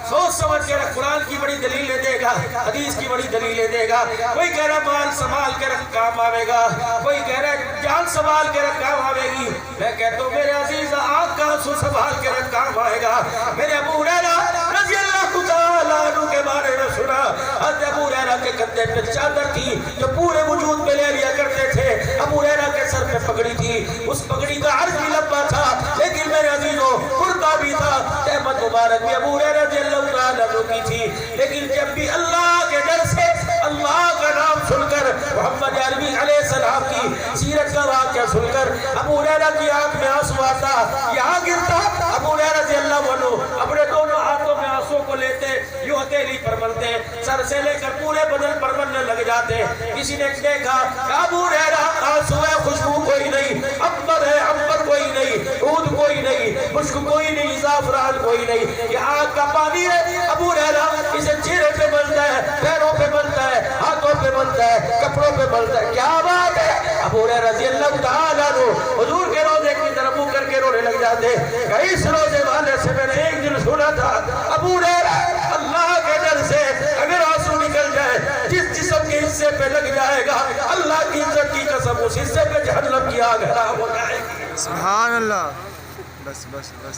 سوچ سمجھ کے رکھ, قرآن کی بڑی دلیلیں دے گا, حدیث کی بڑی دلیلیں دے گا. کوئی کہہ رہا مال سنبھال کے رکھ, کام آئے گا. کوئی کہہ رہا جان سنبھال کے رکھ, کام آئے گی. میں کہتا ہوں میرے عزیز, آنکھ کا آنسو سنبھال کے رکھ, کام آئے گا. میرے ابو ہریرہ رضی اللہ تعالیٰ عنہ کے بارے میں سنا, حضرت ابو ہریرہ کے کندھے پہ چادر تھی جو پورے وجود میں لے لیا کرتے تھے. ابو ہریرہ کے سر پہ پگڑی تھی, اس پگڑی کا عرض بھی لمبا تھا, لیکن میرے عزیزوں کرتا بھی تھا. احمد مبارک بھی ابو ہریرہ رضی اللہ تعالیٰ عنہ کی تھی, لیکن جب بھی اللہ کے ڈر سے اللہ کا نام سن کر, محمد عربی علیہ السلام کی سیرت کا واقعہ سن کر ابو ہریرہ کی آنکھ میں آنسو آتا, یہاں گرتا. ابو ہریرہ رضی اللہ عنہ اپنے دونوں ہاتھوں میں آنسو کو لیتے, یوں ہتھیلی پر ملتے, سر سے لے کر پورے بدن پر ملنے لگ جاتے. کسی نے دیکھا ابو ہریرہ آنسو ہے, خوشبو کوئی نہیں, عنبر ہے, عنبر کوئی نہیں, عود کوئی نہیں, مشک کوئی نہیں, زعفران کوئی نہیں, یہ آنکھ کا پانی ہے. ابو ہریرہ اسے چہرے پہ ملتا ہے, پیروں پہ ملتا ہے, ہاتھوں پہ ملتا ہے, کپڑوں پہ ملتا ہے. کیا بات ہے. ابو ہریرہ رضی اللہ تعالیٰ عنہ حضور کے روزے کی طرف منہ کر کے رونے لگ جاتے. اس روزے والے سے میں نے ایک دن سنا تھا, ابو ہریرہ اللہ کے ڈر سے اگر آنسو نکل جائے, جس جسم کے حصے پہ لگ جائے گا, اللہ کی عزت کی قسم اس حصے پہ جہنم کی آگ حرام ہو جائے گی. سبحان اللہ. بس بس بس.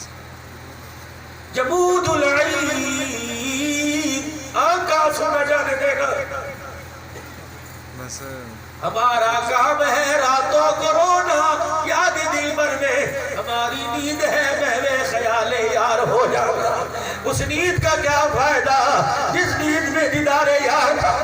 جمود العین, آنکھ کا آنسو نہ جانے دے گا. بس ہمارا کام ہے راتوں کو رونا, یاد دل بھر میں ہماری نیند ہے محو خیال یار ہو جانا. اس نیند کا کیا فائدہ جس نیند میں دیدار یار تھا.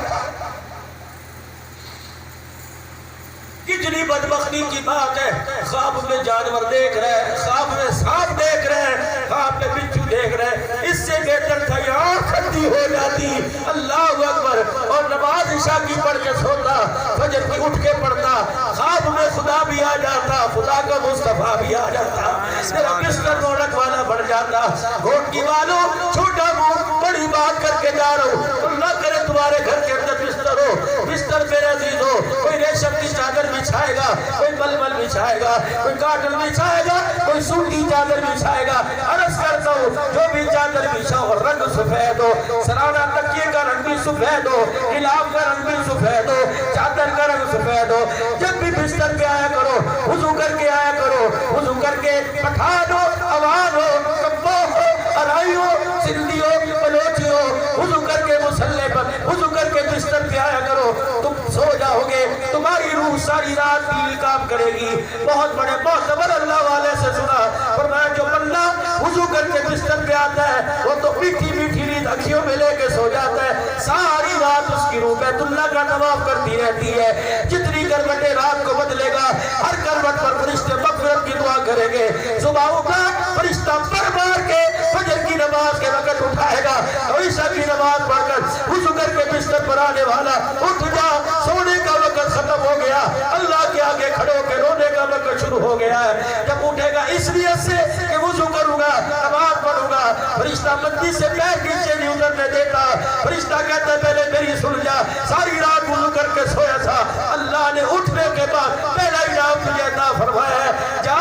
کتنی بدبختی کی بات ہے، خواب میں جانور دیکھ رہے ہیں، خواب میں سانپ دیکھ رہے ہیں، خواب میں بچھو دیکھ رہے ہیں، اس سے بہتر تھا یہاں کھڑی ہو جاتی، اللہ اکبر، اور نماز عشاء کی پڑھ کے سوتا، فجر کی اٹھ کے پڑھتا، خواب میں خدا بھی آ جاتا، خدا کا مصطفیٰ بھی آ جاتا، میرا بستر رونق والا بڑھ جاتا۔ گھوٹی والوں چھوٹا منہ بڑی بات کر کے جا رہا ہوں، اللہ کرے تمہارے گھر کے اندر بستر ہو، بستر پہ عزیز ہو، کوئی ریشم کی چادر بچھائے گا، کوئی ململ بچھائے گا، کوئی کاٹن بچھائے گا، کوئی سوتی چادر بچھائے گا۔ عرض کرتا ہوں جو بھی چادر بچھاؤ رنگ سفید ہو، سرانہ تکیے کا رنگ بھی سفید ہو، غلاف کا رنگ بھی سفید ہو، چادر کا رنگ سفید ہو۔ جب بھی بستر پہ آیا کرو وضو کر کے آیا کرو، وضو کر کے پٹھان ہو، عوام ہو، کبا ہو، ارائی ہو، سندھی ہو، بلوچی ہو، وضو کر کے مسلح پر وضو کر کے بستر پہ آیا کرو، تم سو جاؤ گے، تمہاری روح ساری رات بھی کام کرے گی۔ بہت بڑے معتبر اللہ والے سے سنا، فرمایا جو بندہ وضو کر کے بستر پہ آتا ہے وہ تو میٹھی میٹھی نیند اکھیوں میں لے کے سو جاتا ہے، ساری رات اس کی روح بیت اللہ کا طواف کرتی رہتی ہے۔ جتنی کروٹیں رات کو بدلے گا، ہر کروٹ پر فرشتے مغفرت کی دعا کریں گے۔ صبح اٹھا فرشتہ پر مار کے فجر کی نماز کے وقت اٹھائے گا، اور عشاء کی نماز پڑھ کر وضو کر کے بستر پر آنے والا اٹھ جا، سونے کا وقت ختم ہو گیا، اللہ کے آگے کھڑے ہو کے رونے کا وقت شروع ہو گیا ہے۔ جب اٹھے گا اس نیت سے کہ وضو کروں گا، نماز پڑھوں گا، فرشتہ مندی سے پیر نیچے نہیں اترنے دیتا۔ فرشتہ کہتا ہے پہلے میری سن جا، ساری رات وضو کر کے سویا تھا، اللہ نے اٹھنے کے بعد پہلا انعام تجھے عطا فرمایا ہے، جا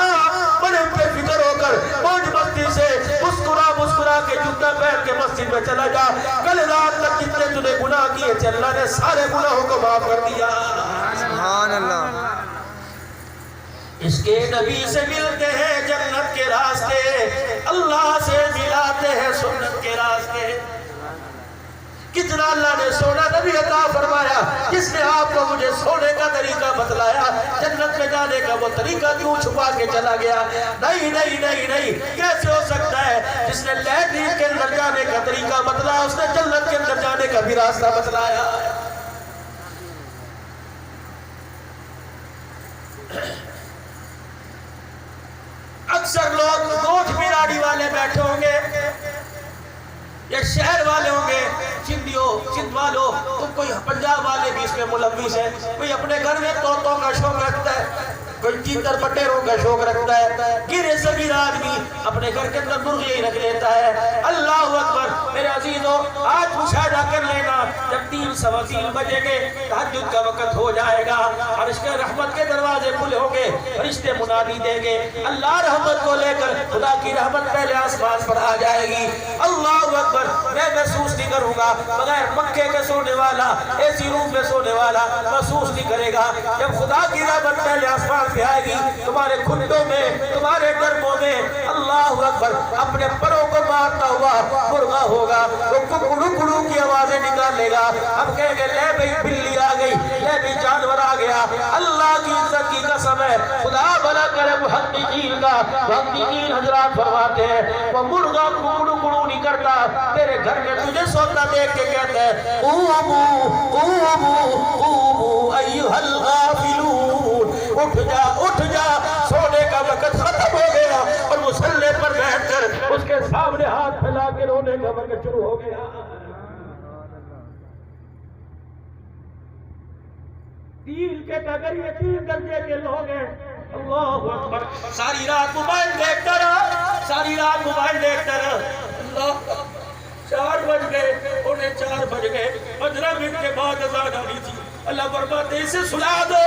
بڑے بے فکر ہو کر موج مستی سے مسکرا مسکرا کے جوتا پہن کے مسجد میں چلا جا، کل رات تک جتنے تُنے گناہ کیے تھے اللہ نے سارے گناہوں کو معاف کر دیا۔ سبحان اللہ۔ اس کے نبی سے ملتے ہیں جنت کے راستے، اللہ سے ملاتے ہیں سنت کے راستے۔ کتنا اللہ نے سونا نبی عطا فرمایا، جس نے آپ کو مجھے سونے کا طریقہ بتلایا، جنت میں جانے کا وہ طریقہ کیوں چھپا کے چلا گیا؟ نہیں نہیں نہیں نہیں، کیسے ہو سکتا ہے؟ جس نے لیٹرین کے اندر جانے کا طریقہ بتلایا، اس نے جنت کے اندر جانے کا بھی راستہ بتلایا۔ اکثر لوگ گوٹھ براڑی والے بیٹھے ہوں گے یا شہر والے ہوں گے، سندھ والوں، تو کوئی پنجاب والے بھی اس میں ملوث ہے، کوئی اپنے گھر میں طوطوں کا شوق رکھتا ہے، کوئی تیتر پٹیروں کا شوق رکھتا ہے، گرے صغیر آدمی اپنے گھر کے اندر مرغی رکھ لیتا ہے۔ اللہ اکبر میرے عزیزوں، آج مشاہدہ کر لینا، جب 3:15 بجے گے تہجد کا وقت ہو جائے گا، اور اس کے رحمت کے دروازے کھلے ہوں گے، فرشتے منادی دیں گے، اللہ رحمت کو لے کر خدا کی رحمت پہلے آسمان پر آ جائے گی۔ اللہ اکبر، میں محسوس نہیں کروں گا، بغیر پنکھے کے سونے والا، ایسی روم میں سونے والا محسوس نہیں کرے گا۔ جب خدا کی رحمت پہلے آسمان پہ آئے گی، تمہارے کھنڈوں میں، تمہارے ڈرموں میں، اللہ اکبر، اپنے پروں کو مارتا ہوا مرغا ہوگا، وہ ککڑو کڑو کی آوازیں نکالے گا، اب کہیں گے لے بھئی بلی آ گئی، لے بھئی جانور آ گیا۔ اللہ کی عزت کی قسم ہے، خدا بھلا کرے محققین حضرات فرماتے ہیں، وہ مرغا ککڑو کڑو نہیں کرتا، تیرے گھر میں تجھے سوتا دیکھ کے کہتا ہے قوموا قوموا قوموا ایھا الغافلون، اٹھ جا اٹھ جا، سونے کا وقت ختم ہو گیا، اور مصلے پر بیٹھ کر اس کے سامنے ہاتھ پھیلا کے رونے کا وقت شروع ہو گیا۔ 3 کیٹیگری 3 درجے کے لوگ ہیں۔ اللہ اکبر، ساری رات موبائل دیکھتا رہا، ساری رات موبائل دیکھتا رہا، اللہ 4 بج گئے، انہیں 4 بج گئے، 15 منٹ کے بعد اذان آنی تھی، اللہ فرماتے اسے سلا دو۔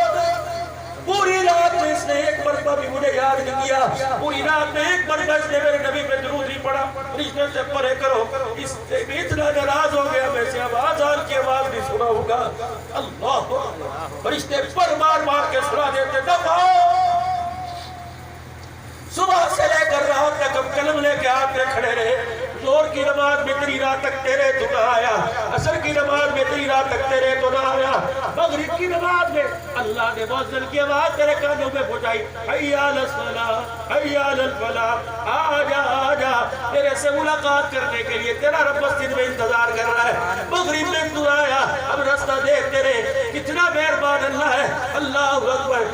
پوری رات میں اس نے ایک مرتبہ بھی مجھے یاد نہیں کیا، پوری رات میں ایک مرتبہ اس نے میرے نبی پہ درود نہیں پڑھا، فرشتے سے پڑھے کرو، اس سے بھی اتنا ناراض ہو گیا، میں سے اب آزان کی آواز بھی سنا ہوگا۔ اللہ فرشتے پر مار مار کے سنا دیتے، دفعہ صبح سے لے کر رات تک ہم قلم لے کے ہاتھ میں کھڑے رہے، زور کی نماز میں تیری رات تک تیرے تو نہ آیا، عصر کی نماز میں تیری رات تک تیرے تو نہ آیا، مغرب کی نماز میں اللہ نے مؤذن کی آواز تیرے کانوں میں پہنچائی، حی علی الصلاۃ حی علی الفلاح، آجا آجا، تیرے سے ملاقات کرنے کے لیے تیرا رب مسجد میں انتظار کر رہا ہے۔ مغرب میں تو آیا، اب راستہ دیکھ تیرے، کتنا مہربان اللہ ہے۔ اللہ اکبر،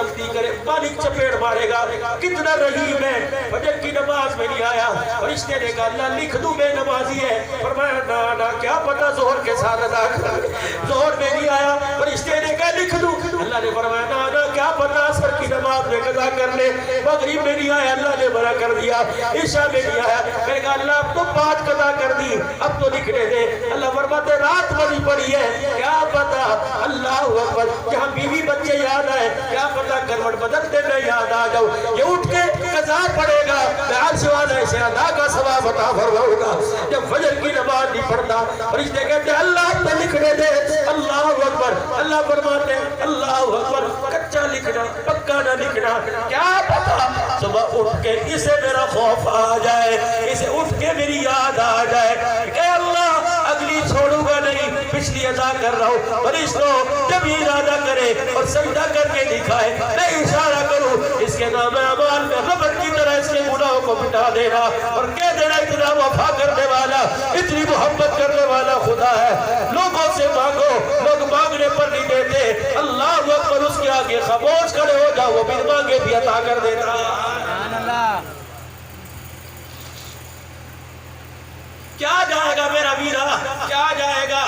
غلطی کرے مالک چپیڑ مارے گا. کتنا رحیم ہے. فجر کی نماز میں نہیں آیا. فرشتے نے کہا اللہ لکھ دوں بے نمازی ہے. فرمایا نا کیا پتا ظہر کے ساتھ ادا کر. ظہر میں نہیں آیا. فرشتے نے کہا لکھ دوں. اللہ نے فرمایا نا کیا پتا عصر کی نماز میں قضا کر لے. مغرب میں نہیں آیا. اللہ نے منع کر دیا. عشاء میں نہیں آیا. میں نے کہا اللہ اب تو 5 قضا کر دی, اب تو لکھنے دے. اللہ فرماتے رات بڑی پڑی ہے, کیا پتا. اللہ اکبر. جہاں بیوی بچے یاد آئے, کیا پتا کروٹ بدلتے میں یاد آ جاؤ. یہ اٹھ کے قضا پڑے گا, میں عرش والے سے ادا کا ثواب عطا فرماؤں گا. جب فجر کی نماز نہیں پڑھتا, فرشتے کہتے ہیں اللہ تو لکھنے دے. اللہ اکبر. اللہ فرماتے ہیں اللہ اکبر, کچا لکھنا پکا نہ لکھنا. کیا پتا صبح اٹھ کے اسے میرا خوف آ جائے, اسے اٹھ کے میری یاد آ جائے کہ اللہ اگلی چھوڑوں گا نہیں, پچھلی ادا کر رہا ہوں. فرشتوں جب ارادہ کرے اور سجدہ کر کے دکھائے, میں اشارہ کروں, اس کے نام اعمال میں ربط کی طرح اس کے گناہوں کو مٹا دینا اور کہہ دینا اتنا وفا کرنے والا, اتنی محبت کرنے والا خدا ہے. لوگوں سے مانگو, لوگ مانگنے پر نہیں دیتے. اللہ اکبر. اس کے آگے خاموش کھڑے ہو جاؤ, وہ بن مانگے بھی عطا کر دیتا. کیا جائے گا میرا ویرا, کیا جائے گا.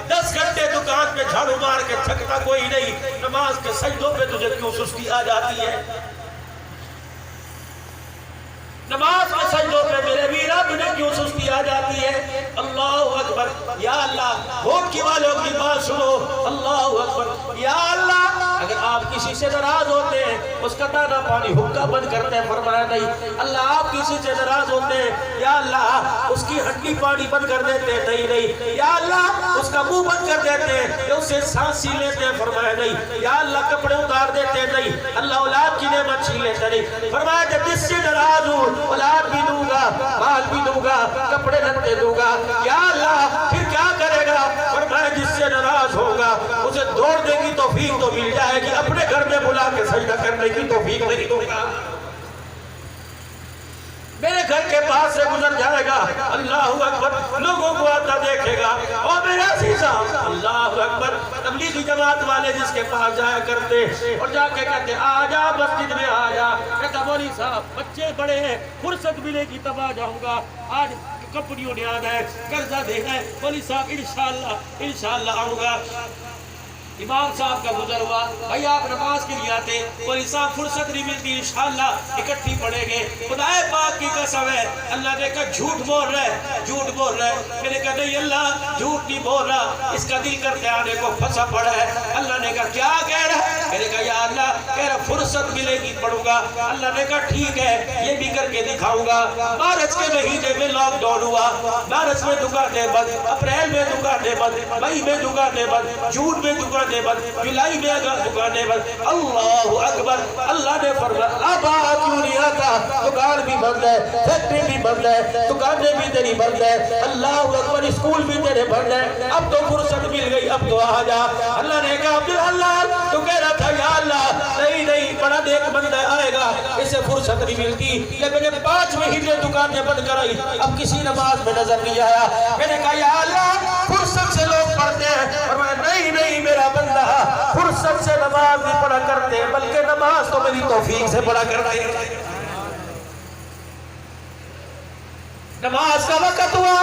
10 گھنٹے دکان پہ جھاڑو مار کے تھکتا کوئی نہیں, نماز کے سجدوں پہ تجھے کیوں سستی آ جاتی ہے. نماز کے سجدوں پہ میرے ویرا تجھے کیوں سستی آ جاتی ہے. اللہ اکبر. یا اللہ ووٹ کی والوں کی بات سنو. اللہ اکبر. یا اللہ اگر آپ کسی سے ناراض ہوتے ہیں, اس کا دانا پانی حکا بند کرتے ہیں, فرمایا نہیں. اللہ آپ کسی سے ناراض ہوتے ہیں, یا اللہ اس کی ہڈی پانی بند کر دیتے ہیں, نہیں. یا اللہ اس کا منہ بند کر دیتے ہیں, اس سے سانس چھین لیتے ہیں, فرمایا نہیں. یا اللہ کپڑے اتار دیتے ہیں, نہیں. اللہ اولاد کی نعمت چھین لیتے نہیں, فرمایا جب جس سے ناراض ہوں اولاد بھی دوں گا, مال بھی دوں گا, کپڑے لتے دوں گا. یا اللہ پھر کیا کرے گا. فرمایا جس سے ناراض ہوگا اسے دوڑنے کی توفیق تو مل جائے گی, اپنے گھر میں بلا کے سجدہ کرنے کی توفیق نہیں دوں گا. میرے گھر کے پاس سے گزر جائے گا, اللہ اکبر, لوگوں کو آتا دیکھے گا, اور میرے عزیزاں اللہ اکبر. تبلیغی جماعت والے جس کے پاس جایا کرتے اور جا کے کہتے آ جا مسجد میں آ جا, کہتا مولوی صاحب بچے بڑے ہیں, فرصت ملے گی تب آ جاؤں گا, آج کپڑیوں نے آنا ہے, قرضہ دینا ہے. مولوی صاحب انشاءاللہ آؤں گا. امام صاحب کا گزر ہوا, بھائی آپ نماز کے لیے آتے, کوئی صاحب فرصت نہیں ملتی, انشاءاللہ اکٹھی پڑھیں گے. خدائے پاک کی قسم ہے, اللہ نے کہا جھوٹ بول رہا ہے, جھوٹ بول رہا ہے. میں نے کہا نہیں اللہ جھوٹ نہیں بول رہا, اس کا دل کرتے آنے کو پھنسا پڑا ہے. اللہ نے کہا کیا کہہ رہا ہے. میں نے کہا یا اللہ کہہ رہا فرصت ملے گی پڑھوں گا. اللہ نے کہا ٹھیک ہے یہ بھی کر کے دکھاؤں گا. مارچ کے مہینے میں لاک ڈاؤن ہوا, مارچ میں دکانیں بند, اپریل میں دکانیں بند, مئی میں دکانیں بند, جون میں دکانیں بند, جولائی میں دکانیں بند. اللہ اکبر. اللہ نے فرمایا اب کیوں نہیں آتا, دکان بھی بند ہے, فیکٹری بھی بند ہے, دکانیں بھی تیری بند ہے. اللہ اکبر. اسکول بھی تیرے بند ہے, اب تو فرصت مل گئی, اب تو آ جا. اللہ نے کہا عبداللہ تو کہہ رہا تھا یا اللہ نہیں بڑا دیکھ بندہ آئے گا, اسے فرصت نہیں ملتی. لیکن میں نے 5 مہینے دکانیں بند کرائی, اب کسی نماز میں نظر نہیں آیا. میں نے کہا یا اللہ فرصت سے لوگ پڑھتے ہیں, اور میں نہیں میرا بندہ فرصت سے نماز نہیں پڑھا کرتے, بلکہ نماز تو میری توفیق سے پڑھا کرتے. نماز کا وقت ہوا,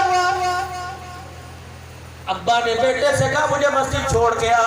ابا نے بیٹے سے کہا مجھے مسجد چھوڑ کے آ.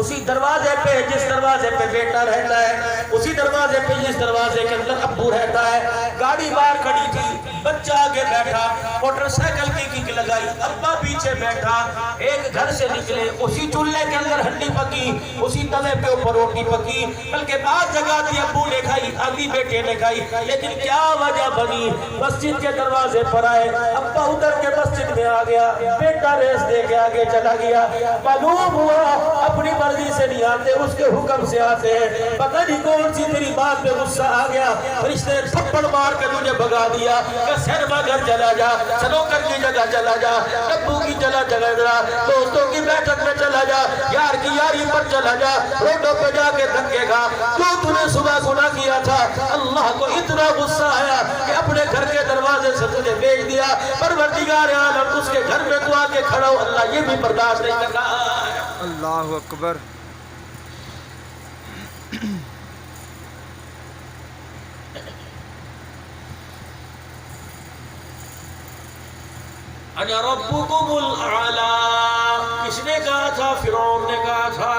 اسی دروازے پہ جس دروازے پہ بیٹا رہتا ہے, اسی دروازے پہ جس دروازے کے اندر ابو رہتا ہے. گاڑی باہر کھڑی تھی, بچہ آگے بیٹھا, موٹر سائیکل کی کک لگائی, ابا پیچھے بیٹھا. ایک گھر سے نکلے, اسی چولہے کے اندر ہنڈی پکی, اسی توے پہ اوپر روٹی پکی, بلکہ بعض جگہ تھی ابو نے کھائی, اگلی بیٹے نے کھائی. لیکن کیا وجہ بنی, مسجد کے دروازے پر آئے, ابا ادھر کے مسجد میں آ گیا, بیٹا ریس دے کے آگے چلا گیا. معلوم ہوا اپنی مرضی سے نہیں آتے, اس کے حکم سے آتے ہیں. پتہ نہیں کون سی تیری بات پہ غصہ آ گیا, فرشتے نے تھپڑ مار کے تجھے بھگا دیا کہ سینما گھر چلا جا, سنوکر کی جگہ چلا جا, ڈبو کی جگہ چلا جا, دوستوں کی بیٹھک میں چلا جا, یار کی یاری پر چلا جا, روڈوں پہ جا کے دھکے گا. جو تُو نے صبح گناہ کیا تھا, اللہ کو اتنا غصہ آیا کہ اپنے گھر کے دروازے سے تجھے بھیج دیا. پروردگار عالم اس کے گھر میں تو آ کے کھڑا ہو, اللہ یہ بھی برداشت نہیں کرتا. اللہ اکبر. انا ربکم الاعلی، کس نے کہا تھا؟ فرعون نے کہا تھا۔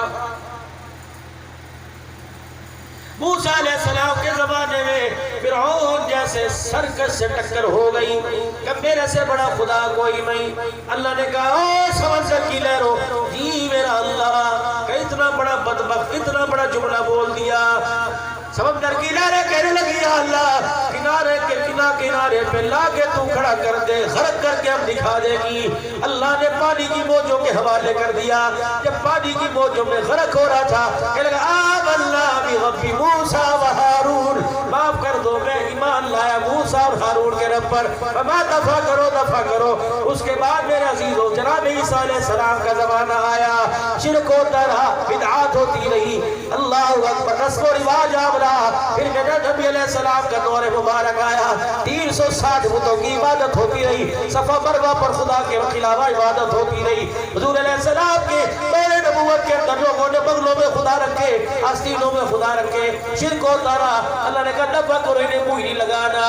موسیٰ علیہ السلام کے زمانے میں فرعون جیسے سرکس سے ٹکر ہو گئی کہ میرے سے بڑا خدا کوئی نہیں۔ اللہ نے کہا او سمندر کی لہروں، جی میرا اللہ، کہ اتنا بڑا بدبخت اتنا بڑا جملہ بول دیا۔ سمندر کی لہریں کہنے لگی یا اللہ، کنارے کے کنارے پہ لا کے تو کھڑا کر دے، غرق کر کے ہم دکھا دے گی۔ اللہ نے پانی کی موجوں کے حوالے کر دیا۔ جب پانی کی موجوں میں غرق ہو رہا تھا، کہنے لگا آمنا برب موسیٰ و ہارون، معاف کر دو میں ایمان لایا موسیٰ اور ہارون کے رب پر، وما دفع کرو۔ اس کے بعد میرے عزیزو جناب عیسیٰ علیہ السلام کا زمانہ آیا، شرک ہوتا رہا، بدعات ہوتی رہی، اللہ اکبر، رسم و رواج آ رہا۔ پھر جب نبی علیہ السلام کا دور مبارک آیا، 360 بتوں کی عبادت ہوتی رہی، صفا مروہ پر خدا کے خلاف عبادت ہوتی رہی۔ حضور علیہ السلام کے پہلے نبوت کے اندر لوگوں نے بغلوں میں خدا رکھے، آستینوں میں خدا رکھے، شرک ہوتا رہا۔ اللہ نے کہا نفع کرو، انہیں کوئی نہیں لگانا۔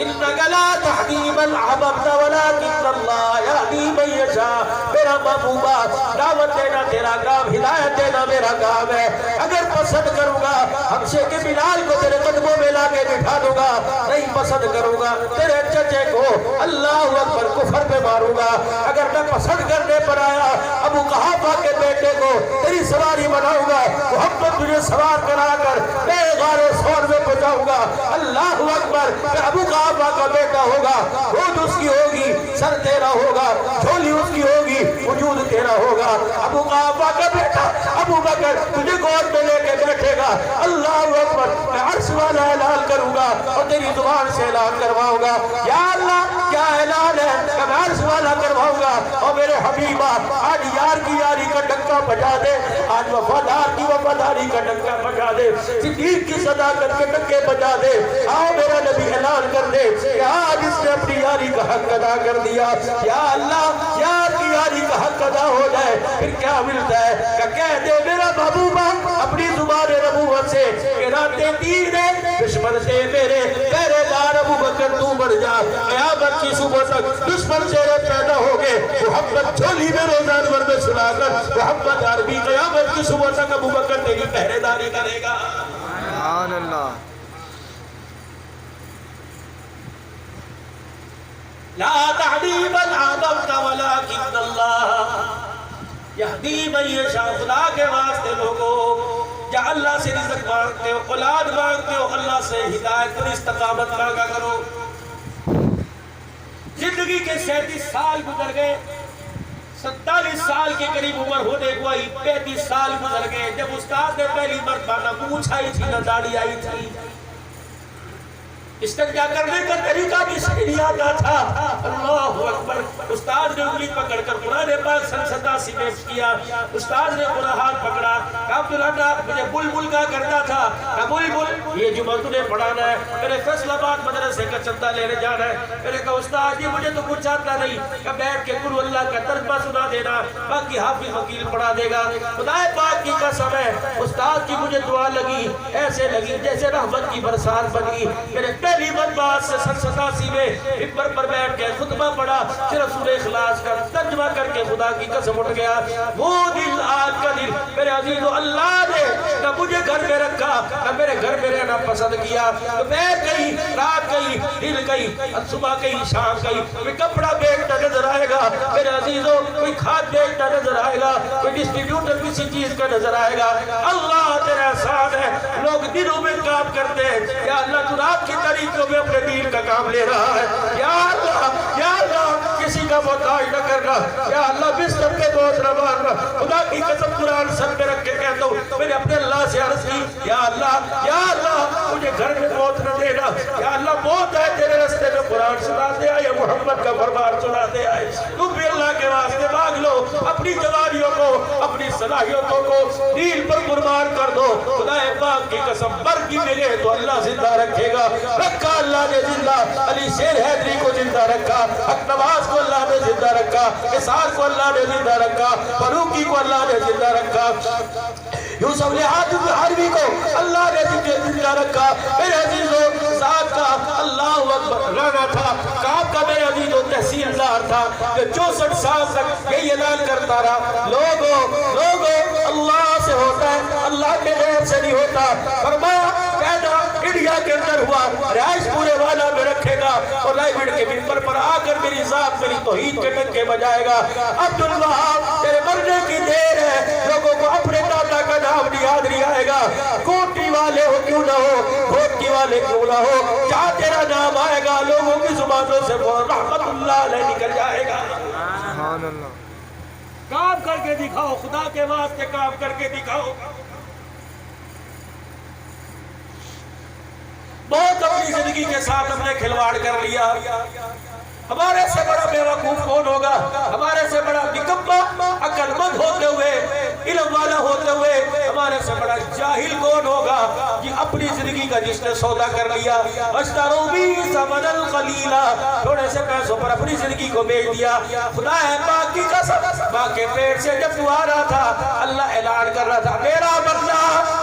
انک لا تہدی من احببت ولکن اللہ یہدی من یشاء۔ میرا محبوبہ، دعوت دینا تیرا کام، ہدایت دینا میرا کام ہے۔ اگر پسند کروں گا حبشے کے بلال کو تیرے قدموں میں لا کے بٹھا دوں گا، نہیں پسند کروں گا تیرے چچے کو اللہ اکبر کفر پہ ماروں گا۔ اگر میں پسند کرنے پر آیا ابو قحافہ کے بیٹے کو تیری سواری بناؤں گا، محمد تجھے سوار کرا کر میں غار ثور میں پہنچاؤں گا۔ اللہ اکبر، کہ ابو قحافہ کا بیٹا ہوگا، خود اس کی ہوگی، سر تیرا ہوگا، جھولی اس کی ہوگی، وجود تیرا ہوگا۔ ابو قحافہ کا بیٹا ابو بکر تجھے گود میں لے کے بیٹھے گا۔ اللہ اکبر، میں عرش والا اعلان کروں گا اور تیری زبان سے اعلان کرواؤں گا۔ یا اللہ کیا اعلان ہے کہ میں عرش والا کرواؤں گا۔ اور میرے حبیبہ آج یار کی یاری کا ڈنکا بجا دے، آج وفادار کی وفاداری کا ڈنکا بجا دے، صدیق کی صداقت کے ڈنکے بجا دے۔ آؤ میرا نبی اعلان کر دے کہ آج اس نے اپنی یاری کا حق ادا کر دیا۔ یا اللہ یار کی یاری کا حق ادا ہو جائے پھر کیا ملتا ہے؟ کہ کہہ دے میرا محبوبہ اپنی زبان نبوت سے کہ راتیں دین ہے، دشمن سے میرے پہرے دار ابو بکر تو مر جا، قیامت کی صبح تک دشمن سے پیدا ہو گئے۔ محمد جھولی میں روزہ انور میں سنا کر محمد عربی قیامت کی صبح تک ابو بکر تیری پہرے داری کرے گا۔ سبحان اللہ۔ لا تہدی من احببت ولکن اللہ یہدی من یشاء۔ خدا کے واسطے لوگوں یا اللہ سے رزق مانگتے ہو، اولاد مانگتے ہو، اللہ سے ہدایت اور استقامت مانگا کرو۔ زندگی کے 37 سال گزر گئے، 47 سال کے قریب عمر ہونے کو آئی، 35 سال گزر گئے جب استاد نے پہلی مرتبہ نہ پونچھ آئی تھی نہ داڑھی آئی تھی۔ استنجا کرنے کا طریقہ بھی صحیح نہیں آتا تھا۔ اللہ اکبر، استاد نے انگلی پکڑ کر قرآن پاک سن 87 میں کیا۔ استاد نے قرآن ہاتھ پکڑا، کہا عبداللہ مجھے بلبل کا کرنا تھا، کہا بلبل یہ جمعہ تمہیں پڑھانا ہے، میرے فیصل آباد مدرسے کا چندہ لینے جانا ہے۔ میں نے کہا استاد یہ مجھے تو کچھ آتا نہیں، کہ بیٹھ کے قل اللہ کا ترجمہ سنا دینا، باقی حافظ وکیل پڑھا دے گا۔ خدا پاک کی قسم ہے استاد کی مجھے دعا لگی، ایسے لگی جیسے رحمت کی برسات بنی۔ میرے پہلی مرتبہ سے سن 87 میں ممبر پر بیٹھ کے خطبہ پڑھا، صرف سورہ اخلاص کا ترجمہ کر کے خدا کی قسم اٹھ گیا۔ وہ دل آج کا دل میرے عزیزو اللہ نے نہ مجھے گھر میں رکھا نہ میرے گھر میں رہنا پسند کیا۔ تو میں کہیں رات کہیں دل کہیں صبح کہیں شام کہیں کوئی کپڑا بیچتا نظر آئے گا میرے عزیزو، کوئی کھاد بیچتا نظر آئے گا، کوئی ڈسٹریبیوٹر کسی چیز کا نظر آئے گا۔ اللہ تیرا احسان ہے، لوگ دنوں میں کام کرتے ہیں، یا اللہ تو رات کی طریقوں میں اپنے دین کا کام لے رہا ہے۔ یا اللہ کسی کا محتاج نہ کرنا، یا اللہ بستر کے بوجھ نہ مارنا۔ خدا کی قسم قرآن سر میں رکھ کے کہتا ہوں، میں نے اپنے اللہ سے عرض کی یا اللہ مجھے گھر میں موت نہ دینا، یا اللہ موت ہے تیرے رستے میں قرآن سناتے آئے، محمد کا فرمان سناتے آئے۔ تم بھی اللہ کے واسطے مانگ لو، اپنی جوانیوں کو، اپنی صلاحیتوں کو دین پر قربان کر دو. خدا پاک کی قسم مر کی ملے تو اللہ زندہ رکھے گا. رکھا اللہ نے زندہ, علی شیر حیدری کو زندہ رکھا, حق نواز کو اللہ نے زندہ رکھا, اسحاق کو اللہ نے زندہ رکھا, فاروقی کو اللہ نے زندہ رکھا, یوسف علیہ حربی کو اللہ نے زندہ رکھا. میرے عزیزوں ذات کا اللہ اکبر رانا تھا. کعب کا میرے عزیزوں تحصیلدار تھا کہ 64 سال تک یہی اعلان کرتا رہا, لوگوں اللہ سے ہوتا ہے, اللہ کے غیر سے نہیں ہوتا. فرمایا پیدا انڈیا کے اندر ہوا, رہائش پورے والا میں رکھے گا, اور لائبریڈ کے ممبر پر آ کر میری ذات میری توحید کے ڈنکے بجائے گا. عبدالوہاب تیرے مرنے کی دیر ہے, لوگوں کو اپنے دادا کا نام یاد نہیں آئے گا. کوٹی والے ہو کیوں نہ ہو, گھوٹی والے کیوں نہ ہو, جہاں تیرا نام آئے گا لوگوں کی زبانوں سے رحمت اللہ علیہ نکل جائے گا. سبحان اللہ. کام کر کے دکھاؤ, خدا کے واسطے کام کر کے دکھاؤ. بہت اپنی زندگی کے ساتھ ہم نے کھلواڑ کر لیا. ہمارے سے بڑا بیوقوف کون ہوگا, ہمارے سے بڑا نکما عقل مند ہوتے ہوئے, علم والا ہوتے ہوئے ہمارے سے بڑا جاہل کون ہوگا کہ اپنی زندگی کا جس نے سودا کر لیا. اشتروا بی ثمنا قلیلا, تھوڑے سے پیسوں پر اپنی زندگی کو بیچ دیا. خدا ہے پاک کی قسم, ماں کے پیٹ سے جب تو آ رہا تھا اللہ اعلان کر رہا تھا, میرا بندہ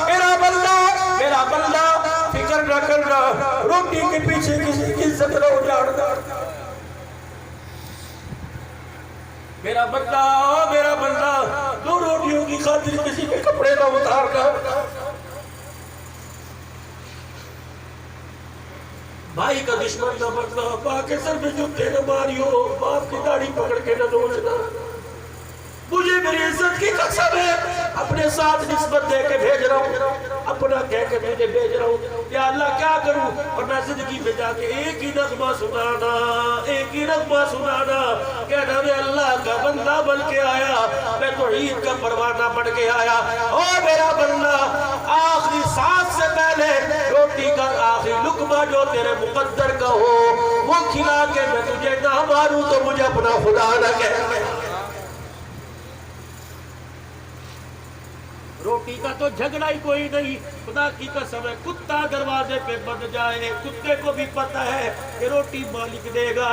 میرا بندہ میرا بندہ, فکر نہ کرنا, روٹی کے پیچھے کسی کی عزت نہ اجاڑنا. میرا بندہ دو روٹیوں کی خاطر کسی کے کپڑے نہ اتارنا. بھائی کا دشمن نہ بننا, ماں کے سر میں جوتے نہ ماریو, باپ کی داڑھی پکڑ کے نہ نوچنا. مجھے میری عزت کی قسم ہے اپنے ساتھ نسبت دے کے بھیج رہا ہوں, اپنا کہہ کے مجھے بھیج رہا ہوں. یا اللہ کیا کروں, اور میں زندگی میں جا کے ایک ہی نغمہ سنانا کہنا میں اللہ کا بندہ بن کے آیا, میں توحید کا پروانہ بن کے آیا. اور میرا بندہ آخری سانس سے پہلے روٹی کا آخری لقمہ جو تیرے مقدر کا ہو وہ کھلا کے میں تجھے نہ ماروں تو مجھے اپنا خدا نہ کہہ. روٹی کا تو جھگڑا ہی کوئی نہیں. خدا کی قسم ہے, کتا دروازے پہ بند جائے, کتے کو بھی پتہ ہے کہ روٹی مالک دے گا.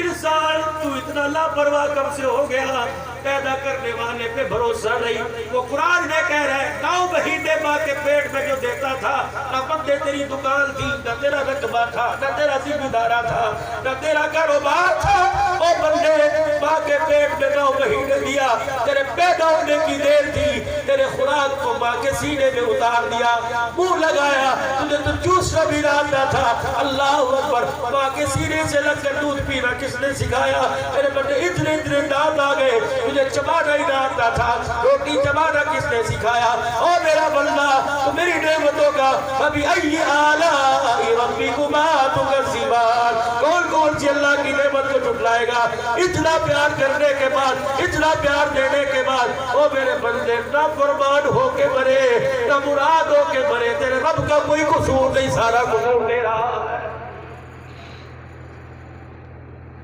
انسان تو اتنا لاپرواہ کب سے ہو گیا, پیدا کرنے والے پہ بھروسہ نہیں. وہ قرآن نے کہہ رہا ہے 9 مہینے ماں کے پیٹ میں جو دیتا تھا, نہ بندے تیری دکان تھی, نہ تیرا رقبہ تھا, نہ تیرا ذمہ دارہ تھا, نہ تیرا کاروبار تھا. او بندے ماں کے پیٹ میں 9 مہینے دیا, تیرے پیدا ہونے کی دیر تھی, تیرے خوراک کو ماں کے سینے میں اتار دیا, منہ لگایا, تجھے تو چوسنا بھی نہ آتا تھا. اللہ اکبر, ماں کے سینے سے لگ کر دودھ پینا کس نے سکھایا؟ میرے بندے اتنے دانت آ گئے, تجھے چبانا ہی نہ آتا تھا, روٹی چبانا کس نے سکھایا؟ او میرا بندہ تو میری نعمتوں کا فبأي آلاء ربكما تكذبان, کون سی اللہ کی نعمت کو جھٹلائے گا؟ اتنا پیار کرنے کے بعد, اتنا پیار دینے کے بعد, او میرے بندے نہ قربان ہو کے مرے, نہ مراد ہو کے مرے, تیرے رب کا کوئی قصور نہیں, سارا قصور دے رہا ہے.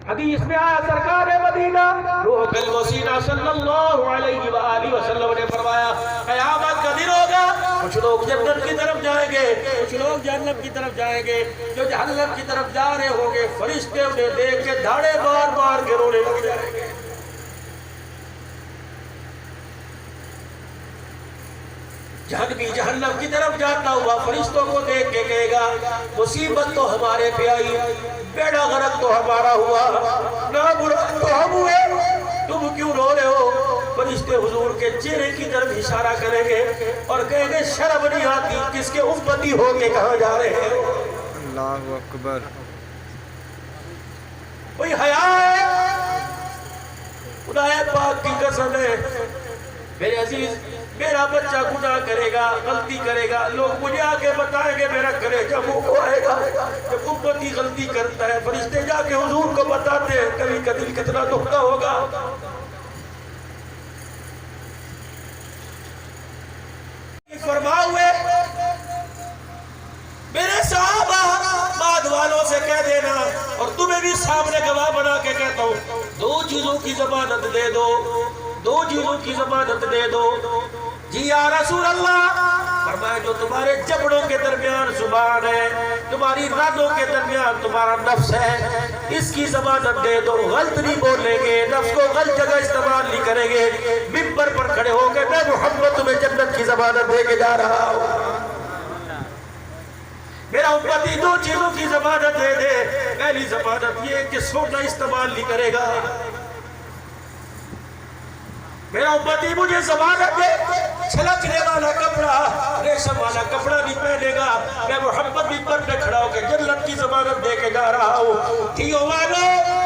حدیث میں آیا سرکار مدینہ روح الوسینہ صلی اللہ علیہ وآلہ وسلم نے فرمایا قیامت کا دن ہوگا, کچھ لوگ جنت کی طرف جائیں گے, کچھ لوگ جہنم کی طرف جائیں گے. جو جہنم کی طرف جا رہے ہوں گے فرشتے انہیں دیکھ کے دھاڑے مار کے رونے لگ جائیں گے. جہنمی جہنم کی طرف جاتا ہوا فرشتوں کو دیکھ کے کہے گا مصیبت تو ہمارے پہ آئی, بیڑا غرق تو ہمارا ہوا, نامراد تو ہم ہوئے, تم کیوں رو رہے ہو؟ فرشتے حضور کے چہرے کی طرف اشارہ کریں گے اور کہیں گے شرم نہیں آتی, کس کے امتی ہو کے کہاں جا رہے ہیں؟ اللہ اکبر. کوئی حیا ہے؟ خدا پاک کی قسم ہے میرے عزیز, میرا بچہ گناہ کرے گا, غلطی کرے گا, لوگ مجھے آگے بتائیں گے, میرا کرے جب وہ آئے گا, جب امتی غلطی کرتا ہے فرشتے جا کے حضور کو بتاتے ہیں, کبھی کا دل کتنا دکھتا ہوگا. فرما ہوئے میرے صحابہ بعد والوں سے کہہ دینا, اور تمہیں بھی سامنے گواہ بنا کے کہتا ہوں, 2 چیزوں کی ضمانت دے دو. دو چیزوں کی ضمانت دے دو. جی یا رسول اللہ. فرمایا جو تمہارے جبڑوں کے درمیان زبان ہے, تمہاری رانوں کے درمیان تمہارا نفس ہے, اس کی ضمانت دے دو. غلط نہیں بولیں گے, نفس کو غلط جگہ استعمال نہیں کریں گے. منبر پر کھڑے ہو کے میں محمد تمہیں جنت کی ضمانت دے کے جا رہا ہوں. میرا امتی دو چیزوں کی ضمانت دے دے. پہلی ضمانت یہ کہ سونا استعمال نہیں کرے گا. میرا امتی مجھے ضمانت دے, چھلکنے والا کپڑا, ریشم والا کپڑا نہیں پہنے گا. میں محمد منبر پہ کھڑا ہو کے جنت کی ضمانت دے کے جا رہا ہوں. تھیو والو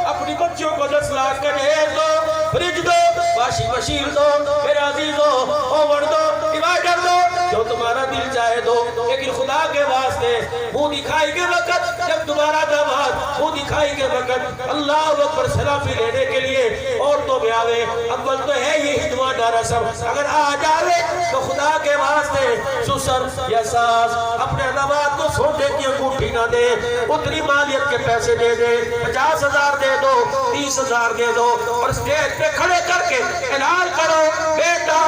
اپنی بچوں کو 10 لاکھ کا جہیز دو, فریج دو, واشنگ مشین دو, میرے عزیزو اوون دو, ڈیوائیڈر دو, جو تمہارا دل چاہے دو. لیکن خدا کے واسطے منہ دکھائی کے وقت, جب تمہارا داماد منہ دکھائی کے وقت اللہ اکبر سلافی لینے کے لیے عورتوں میں آوے, اول تو ہے یہی دعا رسم, اگر آ جاوے تو خدا کے واسطے سسر یا ساس اپنے داماد کو سونے کی انگوٹھی نہ دے, اتنی مالیت کے پیسے دے دے. 50,000 دے دو, 30,000 دے دو, اور اسٹیج پہ کھڑے کر کے اعلان کرو, بیٹا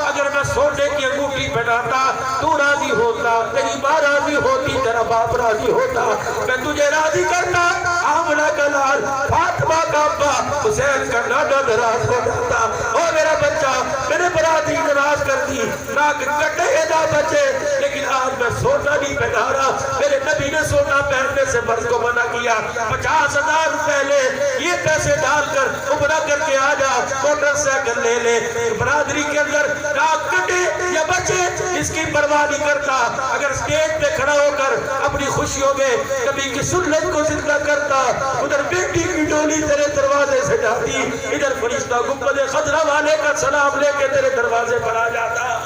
اگر میں سونے کی انگوٹھی پہناتا تو راضی ہوتا, تیری ماں راضی ہوتی, تیرا باپ راضی ہوتا, میں تجھے راضی کرتا. آمنہ کا لال, فاطمہ کا ابا, حسین کا نانا ناراض ہو جاتا. او میرا بچہ, میرے برادری ناراض کر دی, ناک کٹے نہ بچے, لیکن آج میں سونا نہیں پہنا رہا. میرے نبی نے سونا پہننے سے مرد کو منع کیا. 50,000 پہلے یہ پیسے ڈال کر عمرہ کر کے آ جا, موٹر سائیکل لے لے. برادری کے اندر ناک کٹے یا بچے اس کی پرواہ نہیں کرتا. اگر اسٹیج پہ کھڑا ہو کر اپنی خوشیوں میں کبھی کی سنت کو زندہ کرتا, ادھر بیٹی کی ڈولی تیرے دروازے سے جاتی, ادھر فرشتہ گنبد خضرا والے کا سلام لے کے تیرے دروازے پر آ جاتا.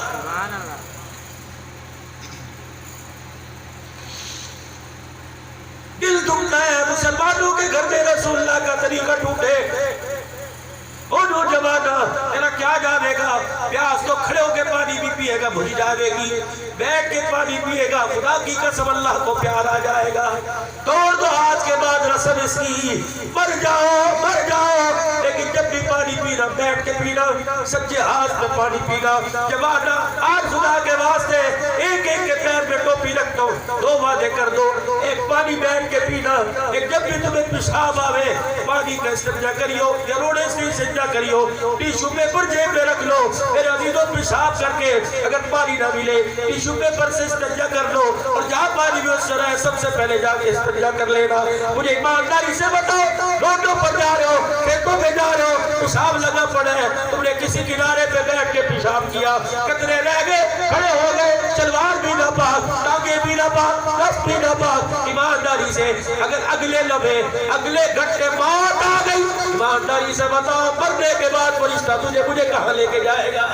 دل دکھتا ہے مسلمانوں کے گھر میں رسول اللہ کا طریقہ ٹوٹے. او نوجوانہ, تیرا کیا جانے گا, پیاس تو کھڑے ہو کے پانی بھی پیے گا, بھولی جاوے گی, بیٹھ کے پانی پیے گا, خدا کی قسم اللہ کو پیار آ جائے گا. توڑ دو آج کے بعد رسم اس کی, مر جاؤ, لیکن جب بھی پانی پینا بیٹھ کے پینا, سچے ہاتھ میں پانی پینا. جوانہ آج خدا کے واسطے ایک ایک کے پیر میں ٹوپی رکھ دو, 2 وعدے کر دو. ایک پانی بیٹھ کے پینا, ایک جب بھی تمہیں پیشاب آوے پانی کا استنجا کریو, یا روڑے سے استنجا کریو, ٹیشو پیپر جیب میں رکھ لو. میرے عزیزوں پیشاب کر کے اگر پانی نہ ملے ٹیشو پیپر سے استنجا کر لو, اور جہاں پانی میں اس طرح ہے سب سے پہلے جا کے استنجا کر لینا. مجھے ایمانداری سے بتاؤ, روڈوں پر جا رہے ہو, کھیتوں پہ جا رہے ہو, پیشاب لگا پڑا ہے, تم نے کسی کنارے پہ بیٹھ کے پیشاب کیا, کتنے رہ گئے, کھڑے ہو گئے, شلوار بھی نہ پاک, ٹانگے بھی نہ پاک, رس بھی نہ پاک. ایمانداری سے اگر اگلے لمحے اگلے گھنٹے موت آ گئی, ایمانداری سے بتاؤ مرنے کے بعد فرشتہ تجھے مجھے کہاں لے کے جائے گا؟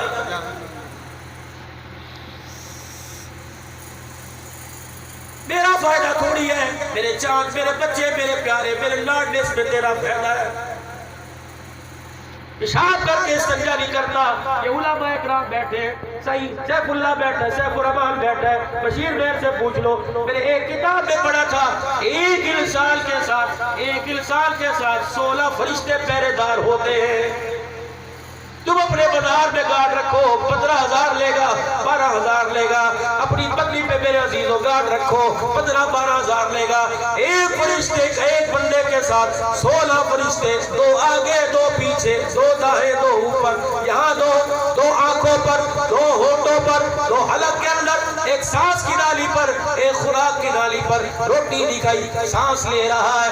میرا فائدہ تھوڑی ہے, میرے چاند, میرے بچے, میرے پیارے, میرے لاڈلے میں تیرا فائدہ ہے. پیشاب کر کے استنجا نہیں کرتا. یہ علماء اکرام بیٹھے, صحیح سیف اللہ بیٹھا ہے, سیف الرحمان بیٹھا ہے, بشیر میر سے پوچھ لو. میں نے ایک کتاب میں پڑھا تھا, ایک انسان کے ساتھ 16 فرشتے پہرے دار ہوتے ہیں. تم اپنے بازار میں گارڈ رکھو, 15,000 لے گا, 12,000 لے گا. اپنی بکری پہ میرے عزیزوں گارڈ رکھو, 15-12,000 لے گا. ایک فرشتے, ایک بندے کے ساتھ 16 فرشتے, 2 آگے 2 پیچھے, 2 دائیں 2 اوپر, یہاں 2 آنکھوں پر, 2 ہونٹوں پر, 2 حلق کے اندر, ایک سانس کی نالی پر, ایک خوراک کی نالی پر. روٹی نہیں کھائی, سانس لے رہا ہے,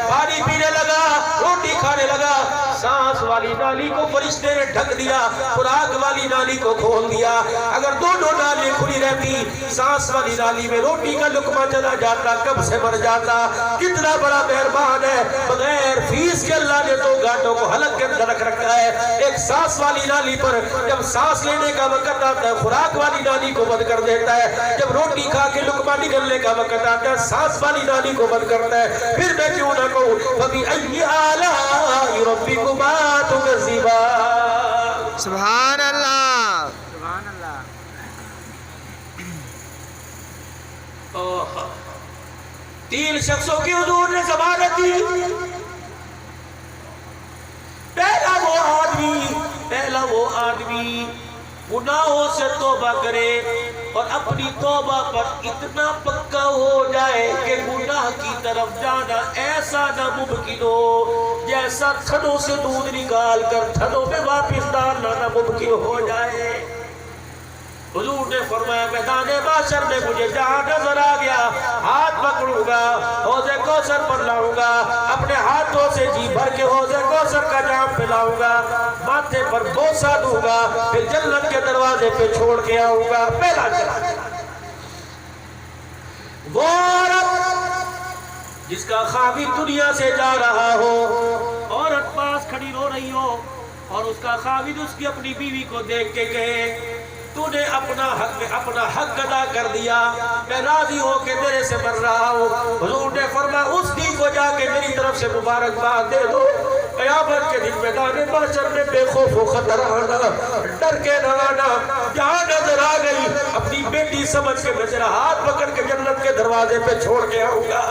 پانی پینے لگا, روٹی کھانے لگا. سانس والی نالی کو فرشتے نے ڈھک دیا, خوراک والی نالی کو کھول دیا. اگر دونوں نالی کھلی رہتی, سانس والی نالی میں روٹی کا لقمہ چلا جاتا, کب سے مر جاتا. کتنا بڑا مہربان ہے, بغیر فیس کے اللہ نے 2 گانٹوں کو حلق کے اندر رکھ رکھا ہے. ایک سانس والی نالی پر جب سانس لینے کا وقت آتا ہے, خوراک والی نالی کو بند کر دیتا ہے. جب روٹی کھا کے لقمہ نگلنے کا وقت آتا ہے, سانس والی نالی کو بند کرتا ہے. پھر میں کیوں نہ کہوں, فَبِأَيِّ آلَاءِ رَبِّكُمَا تُكَذِّبَانِ. سبحان اللہ. 3 شخصوں کی حضور نے ضمانت دی. پہلا وہ آدمی وہ آدمی گناہوں سے توبہ کرے اور اپنی توبہ پر اتنا پکا ہو جائے کہ گناہ کی طرف جانا ایسا ناممکن ہو جیسا تھنوں سے دودھ نکال کر تھنوں میں واپس ڈالنا ناممکن ہو جائے۔ حضور نے فرمایا میدان محشر میں مجھے جہاں نظر آ گیا ہاتھ پکڑوں گا، حوض کوثر پر لاؤں گا، اپنے ہاتھوں سے جی بھر کے حوض کوثر کا جام پلاؤں گا، ماتھے پر بوسہ دوں گا، پھر جنت کے دروازے پہ چھوڑ کے آؤں گا۔ پہلا چلا وہ عورت جس کا خاوی دنیا سے جا رہا ہو، عورت پاس کھڑی رو رہی ہو اور اس کا خاوند اس کی اپنی بیوی کو دیکھ کے کہے تو نے اپنا حق ادا کر دیا، میں راضی ہو کے تیرے سے مر رہا ہوں۔ حضور نے فرمایا اس دن کو جا کے میری طرف سے مبارکباد دے دو، قیامت کے دن میدان محشر میں بے خوف و خطر آنا، ڈر کے نہ آنا، جہاں نظر آ گئی اپنی بیٹی سمجھ کے میں تیرا ہاتھ پکڑ کے جنت کے دروازے پہ چھوڑ کے آؤں گا۔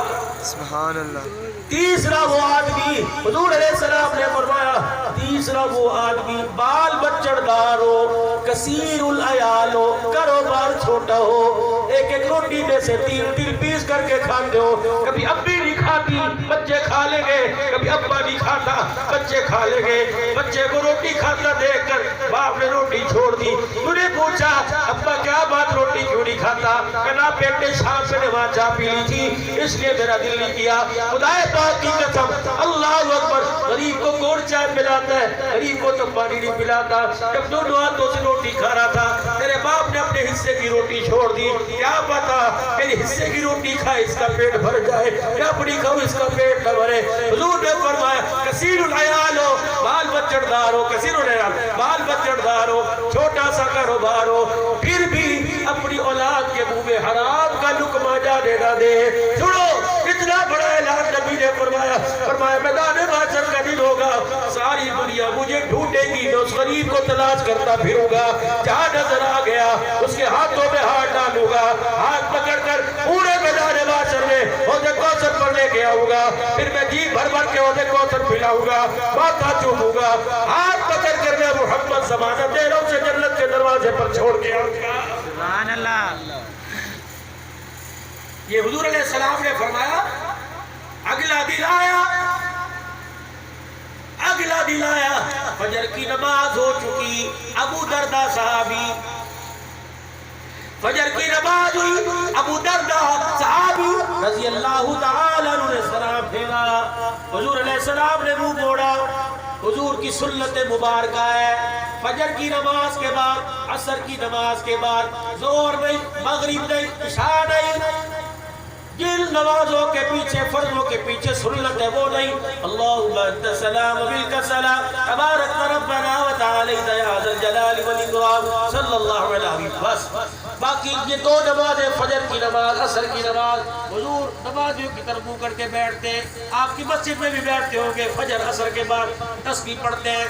سبحان اللہ۔ تیسرا وہ آدمی، حضور علیہ السلام نے فرمایا تیسرا وہ آدمی بال بچڑ دار ہو، کثیر العیال ہو، کاروبار چھوٹا ہو، ایک ایک روٹی میں سے تین پیس کر کے کھاتے ہو، کبھی ابی نہیں کھاتی بچے کھا لیں گے، کبھی ابا نہیں کھاتا بچے کھا لیں گے، بچے کو روٹی کھاتا دیکھ کر باپ نے روٹی چھوڑ دی، تو نے پوچھا ابا کیا بات روٹی کیوں نہیں کھاتا؟ کہنا بیٹے شام سے نماز چاہ پی لی تھی اس لیے میرا دل نہیں کیا۔ خدائے پاک کی قسم اللہ اکبر، غریب کو گوڑ چائے پلاتا ہے، غریب کو تو پانی نہیں پلاتا۔ جب دونوں ہاتھوں سے روٹی کھا رہا تھا میرے باپ نے اپنے حصے کی روٹی چھوڑ دی، کیا پتا میرے حصے کی روٹی کھائے اس کا پیٹ بھر جائے، کیا اپنی کھاؤ اس کا پیٹ نہ بھرے۔ حضور نے فرمایا کثیر العیال ہو، بال بچڑ دار ہو، کثیر العیال بال بچڑ دار ہو، چھوٹا سا کاروبار ہو، پھر بھی اپنی اولاد کے منہ میں حرام کا لقمہ جانے نہ دے۔ سنو اتنا بڑا اعلان نبی نے فرمایا میدان محشر کا دن ہوگا، ساری دنیا مجھے ڈھونڈے گی، میں اس غریب کو تلاش کرتا پھروں گا، جہاں نظر آ گیا اس کے ہاتھوں میں ہاتھ ڈالوں گا، ہاتھ پکڑ کر پورے میدان محشر میں حوض کوثر پر لے کے آؤں گا، پھر میں جی بھر بھر کے حوض کوثر پلاؤں گا، ماتھا چوموں گا، ہاتھ پکڑ کر میں محمد ضمانت دے رہا ہوں سے جنت کے دروازے پر چھوڑ کے آؤں گا۔ سبحان اللہ۔ یہ حضور علیہ السلام نے فرمایا اگلا دن آیا، فجر کی نماز ہو چکی، ابو دردہ صحابی، فجر کی نماز ہوئی، ابو دردہ صحابی رضی اللہ تعالیٰ عنہ نے سلام پھیرا، حضور علیہ السلام نے منہ موڑا، حضور کی سنت مبارکہ ہے فجر کی نماز کے بعد، عصر کی نماز کے بعد، ظہر نہیں، مغرب نہیں، عشاء نہیں، جن نمازوں کے پیچھے فرضوں کے پیچھے سنت ہے وہ نہیں۔ اللہم انت السلام و منک السلام تبارک ربنا و تعالیت یا ذا الجلال والاکرام صلی اللہ علیہ وسلم۔ بس باقی یہ دو نمازیں، فجر کی نماز، عصر کی نماز، حضور نمازیوں کی طرف منہ کر کے بیٹھتے ہیں، آپ کی مسجد میں بھی بیٹھتے ہوں گے، فجر عصر کے بعد تسبیح پڑھتے ہیں۔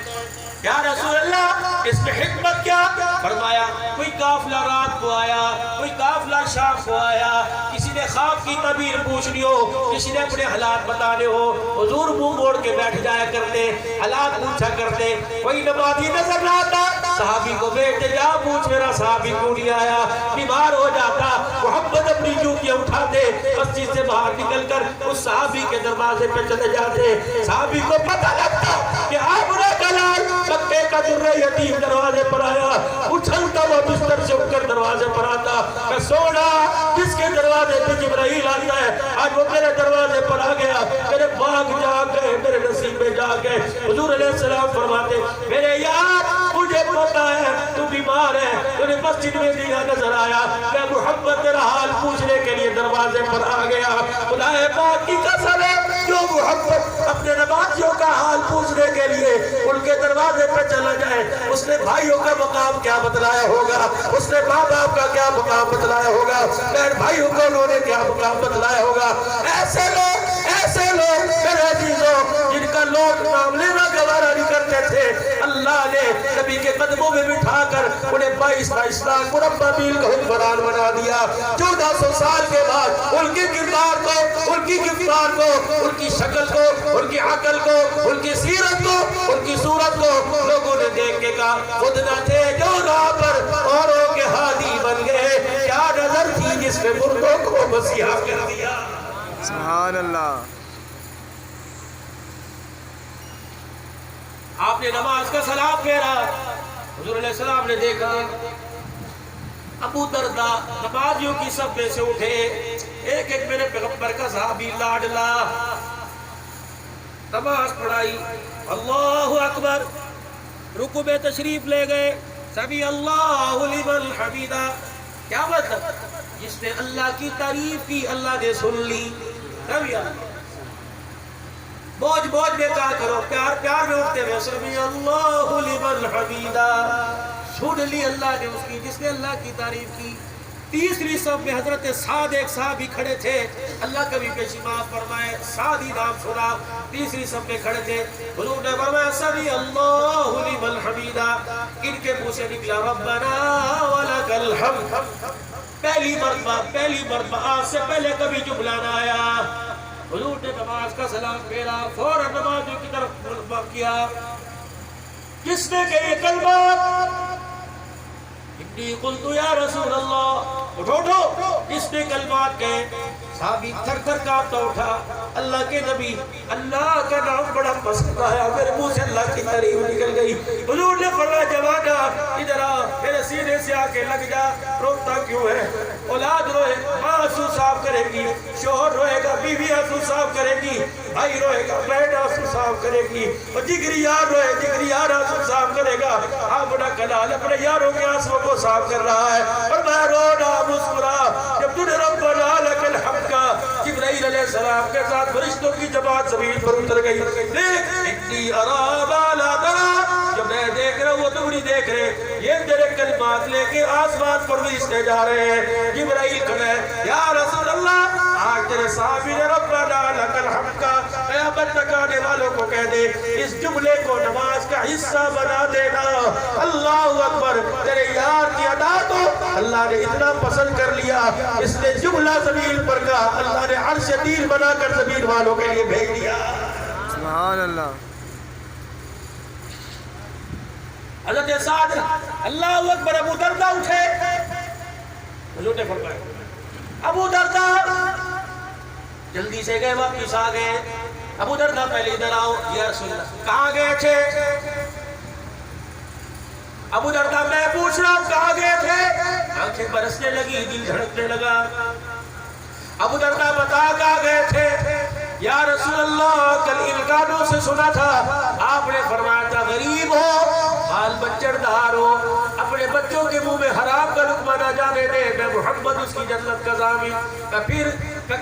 یا رسول اللہ اس میں حکمت کیا؟ فرمایا کوئی قافلہ رات کو آیا، کوئی قافلہ شام کو آیا، کسی نے خواب کی تعبیر پوچھنی ہو، کسی نے اپنے حالات بتانے ہو، حضور منہ موڑ کے بیٹھ جایا کرتے، حالات پوچھا کرتے، کوئی نمازی نظر نہ آتا صحابی کو بیٹھتے جا پوچھ میرا صحابی کیوں نہیں آیا، بیمار ہو جاتا، محمد اپنی جوتیاں اٹھاتے مسجد سے باہر نکل کر اس صحابی کے دروازے پہ چلے جاتے، صحابی کو پتہ لگتا کہ آپ نے کلال مکے کا درہ یتیم دروازے پر آیا، اچھلتا وہ بستر سے اٹھ کر دروازے پر آتا کہ سونا جس کے دروازے پہ جبرائیل آتا ہے آج وہ میرے دروازے پر آ گیا، میرے باغ جا گئے، میرے نصیب میں جا گئے۔ حضور علیہ السلام فرماتے میرے یار مجھے پتا ہے تو بیمار ہے، تجھے مسجد میں دیا نظر آیا، میں محمد تیرا حال پوچھنے کے لیے دروازے پر آ گیا۔ خدا پاک کی قسم ہے جو محمد اپنے نمازیوں کا حال پوچھنے کے لیے ان کے دروازے پہ چلا جائے، اس نے بھائیوں کا مقام کیا بتلایا ہوگا، اس نے ماں باپ کا کیا مقام بتلایا ہوگا، بہن بھائیوں کو انہوں نے کیا مقام بتلایا ہوگا۔ ایسے لوگ میرے عزیزوں جن کا لوگ نام لینا گوارا نہیں کرتے تھے، اللہ نے نبی کے قدموں میں بٹھا کر انہیں 22 لاکھ مربع میل کا حکمران بنا دیا. 1400 سال کے بعد ان کے کردار کو, ان کی گفتار کو, ان کی شکل کو, ان کی عقل کو, ان کی سیرت کو, ان کی صورت کو لوگوں نے دیکھ کے کہا خود نہ تھے جو راہ پر اوروں کے ہادی بن گئے, کیا نظر تھی جس نے مردوں کو مسیحا کر دیا. سبحان اللہ. آپ نے نماز کا سلام پھیرا, حضور علیہ السلام نے دیکھا ابو دردہ نمازیوں کی صف میں سے اٹھے, ایک ایک میرے پیغمبر کا صحابی لاڈلا, نماز پڑھائی, اللہ اکبر, رکوع میں تشریف لے گئے, سبی اللہ لمن حمیدہ. کیا مطلب؟ جس نے اللہ کی تعریف کی اللہ نے سن لی. بوجھ بوجھ میں کہا کرو, پیار پیار میں اٹھتے ہوئے سبی اللہ لمن حمیدہ. سن لی اللہ نے اس کی جس نے اللہ کی تعریف کی. تیسری صف میں حضرت سعد ایک صحابی کھڑے تھے, اللہ کبھی پیشیمات فرمائے, سعدی نام سنا, تیسری صف میں کھڑے تھے. حضور نے فرمایا سبی اللہ لمن حمیدہ. ان کے منہ سے نکلا ربنا ولک الحمد. پہلی مرتبہ آج سے پہلے کبھی جملہ نہ آیا. حضور نے نماز کا سلام پھیرا, فوراً نمازیوں کی طرف ملبہ کیا. کس نے کہی یہ کلمات؟ انی قلت یا رسول اللہ. اٹھو, کس نے کلمات کہے؟ صحابی تھر تھر کانپتا اٹھا, اللہ کے نبی, اللہ کا نام بڑا پسند آیا, میرے منہ سے اللہ کی تعریف نکل گئی. حضور نے فرمایا جوانا ادھر آ, میرے سینے سے آ کے لگ جا. روتا کیوں ہے؟ اولاد روئے ماں آنسو صاف کرے گی, شوہر روئے گا بیوی آنسو صاف کرے گی, بھائی روئے گا بہن آنسو صاف کرے گی, اور جگری یار روئے جگری یار آنسو صاف کرے گا. آپ بڑا کلال اپنے یاروں کے آنسو کو صاف کر رہا ہے, اور میں رونا مسکرا. جب تو نے ربنا لک الحمد کا جبرائیل علیہ السلام کے ساتھ فرشتوں کی جماعت زمین پر اتر گئی. دیکھ انی ارا ما لا ترى, جو میں دیکھ رہا ہوں وہ تم نہیں دیکھ رہے. یہ تیرے کلمات لے کے آسمان پر فرشتے جا رہے ہیں. جبرائیل کھڑا ہے, یا رسول اللہ آج تیرے صحابی نے ربنا لک الحمد کا قیامت تک آنے والوں کو کہہ دے اس جملے کو نماز کا حصہ بنا دینا. اللہ اکبر, تیرے یار کی ادا کو اللہ نے اتنا پسند کر لیا, اس نے جملہ زمین پر کا اللہ نے عرش دین بنا کر زمین والوں کے لیے بھیج دیا. سبحان اللہ. حضرت سعد اللہ اکبر, ابو دردہ اٹھے. حضور نے فرمایا ابو دردہ, جلدی سے گئے واپس آ گئے. ابو دردہ پہلے ادھر آؤ. یا رسول اللہ, کہاں گئے تھے؟ ابو دردہ میں پوچھ رہا ہوں کہاں گئے تھے؟ آنکھیں برسنے لگی, دل دھڑکنے لگا. ابو دردہ بتا کہاں گئے تھے؟ یا رسول اللہ کل ان کانوں سے سنا تھا آپ نے فرمایا تھا غریب ہو, بال بچڑ دار ہو, اپنے بچوں کے منہ میں حرام کا لقمہ نہ جانے دے, میں محمد اس کی جنت کا ضامن. پھر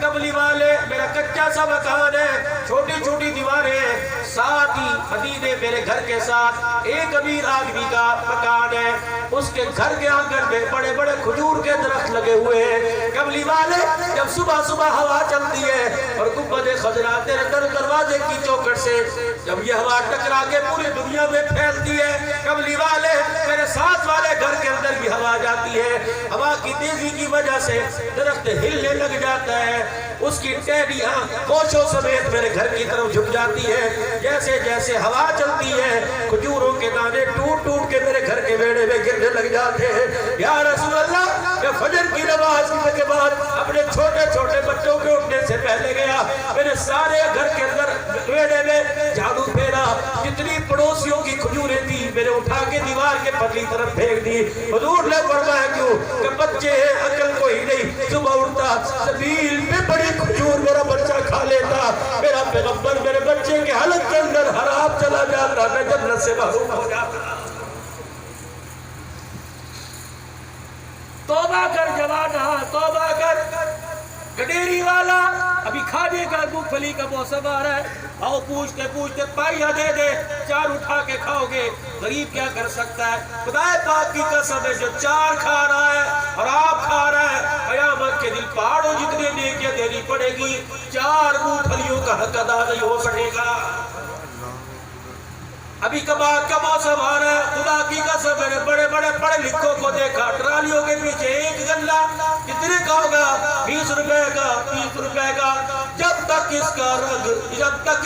کملی والے میرا کچا سا مکان ہے, چھوٹی چھوٹی دیواریں ہیں, ساتھ ہی مدینے میرے گھر کے ساتھ ایک امیر آدمی کا مکان ہے, اس کے گھر کے آنگن میں بڑے بڑے کھجور کے درخت لگے ہوئے ہیں. کملی والے جب صبح صبح ہوا چلتی ہے اور گنبد خضرا تیرے دروازے کی چوکھٹ سے جب یہ ہوا ٹکرا کے پوری دنیا میں پھیلتی ہے, کملی والے میرے ساتھ والے گھر کے اندر بھی ہوا جاتی ہے. ہوا کی تیزی کی وجہ سے درخت ہلنے لگ جاتا ہے, اس کی ٹہنیاں کوشوں سمیت میرے گھر کی طرف جھک جاتی ہے. جیسے جیسے ہوا چلتی ہے کھجوروں کے دانے ٹوٹ ٹوٹ کے میرے گھر کے بیڑے میں گرنے لگ جاتے ہیں. یا رسول اللہ, میں فجر کی نماز کے بعد اپنے چھوٹے چھوٹے بچوں کے اٹھنے سے پہلے گیا, میرے سارے گھر کے اندر بیڑے میں جھاڑو پھیرا, جتنی پڑوسیوں کی کھجوریں تھی میں نے اٹھا کے دیوار کے پتلی طرف پھینک دی. حضور نے فرمایا کیوں کہ بچے ہیں, عقل کوئی نہیں. صبح اٹھتا زمین میں بڑی کھجور میرا بچہ کھا لیتا, میرا پیغمبر میرے بچے کے حلق کے اندر حرام چلا جاتا, میں جنت سے محروم ہو جاتا. توبہ کر جوانا, توبہ کر. گڈیری والا ابھی کھانے کا مونگ پھلی کا موسم آ رہا ہے, آؤ پوچھتے پوچھتے پائیا دے دے, 4 اٹھا کے کھاؤ گے. غریب کیا کر سکتا ہے؟ خدا پاک کی قسم ہے جو 4 کھا رہا ہے اور آپ کھا رہا ہے, قیامت کے دن پہاڑوں جتنے نیکیاں دینی پڑے گی, 4 مونگ پھلیوں کا حق ادا نہیں ہو سکے گا. ابھی کباب کا موسم آ رہا ہے، خدا کی قسم میں نے بڑے بڑے پڑھے لکھوں کو دیکھا ٹرالیوں کے پیچھے ایک گلا کتنے کا ہوگا؟ 20 روپے کا، 30 روپے کا۔ جب تک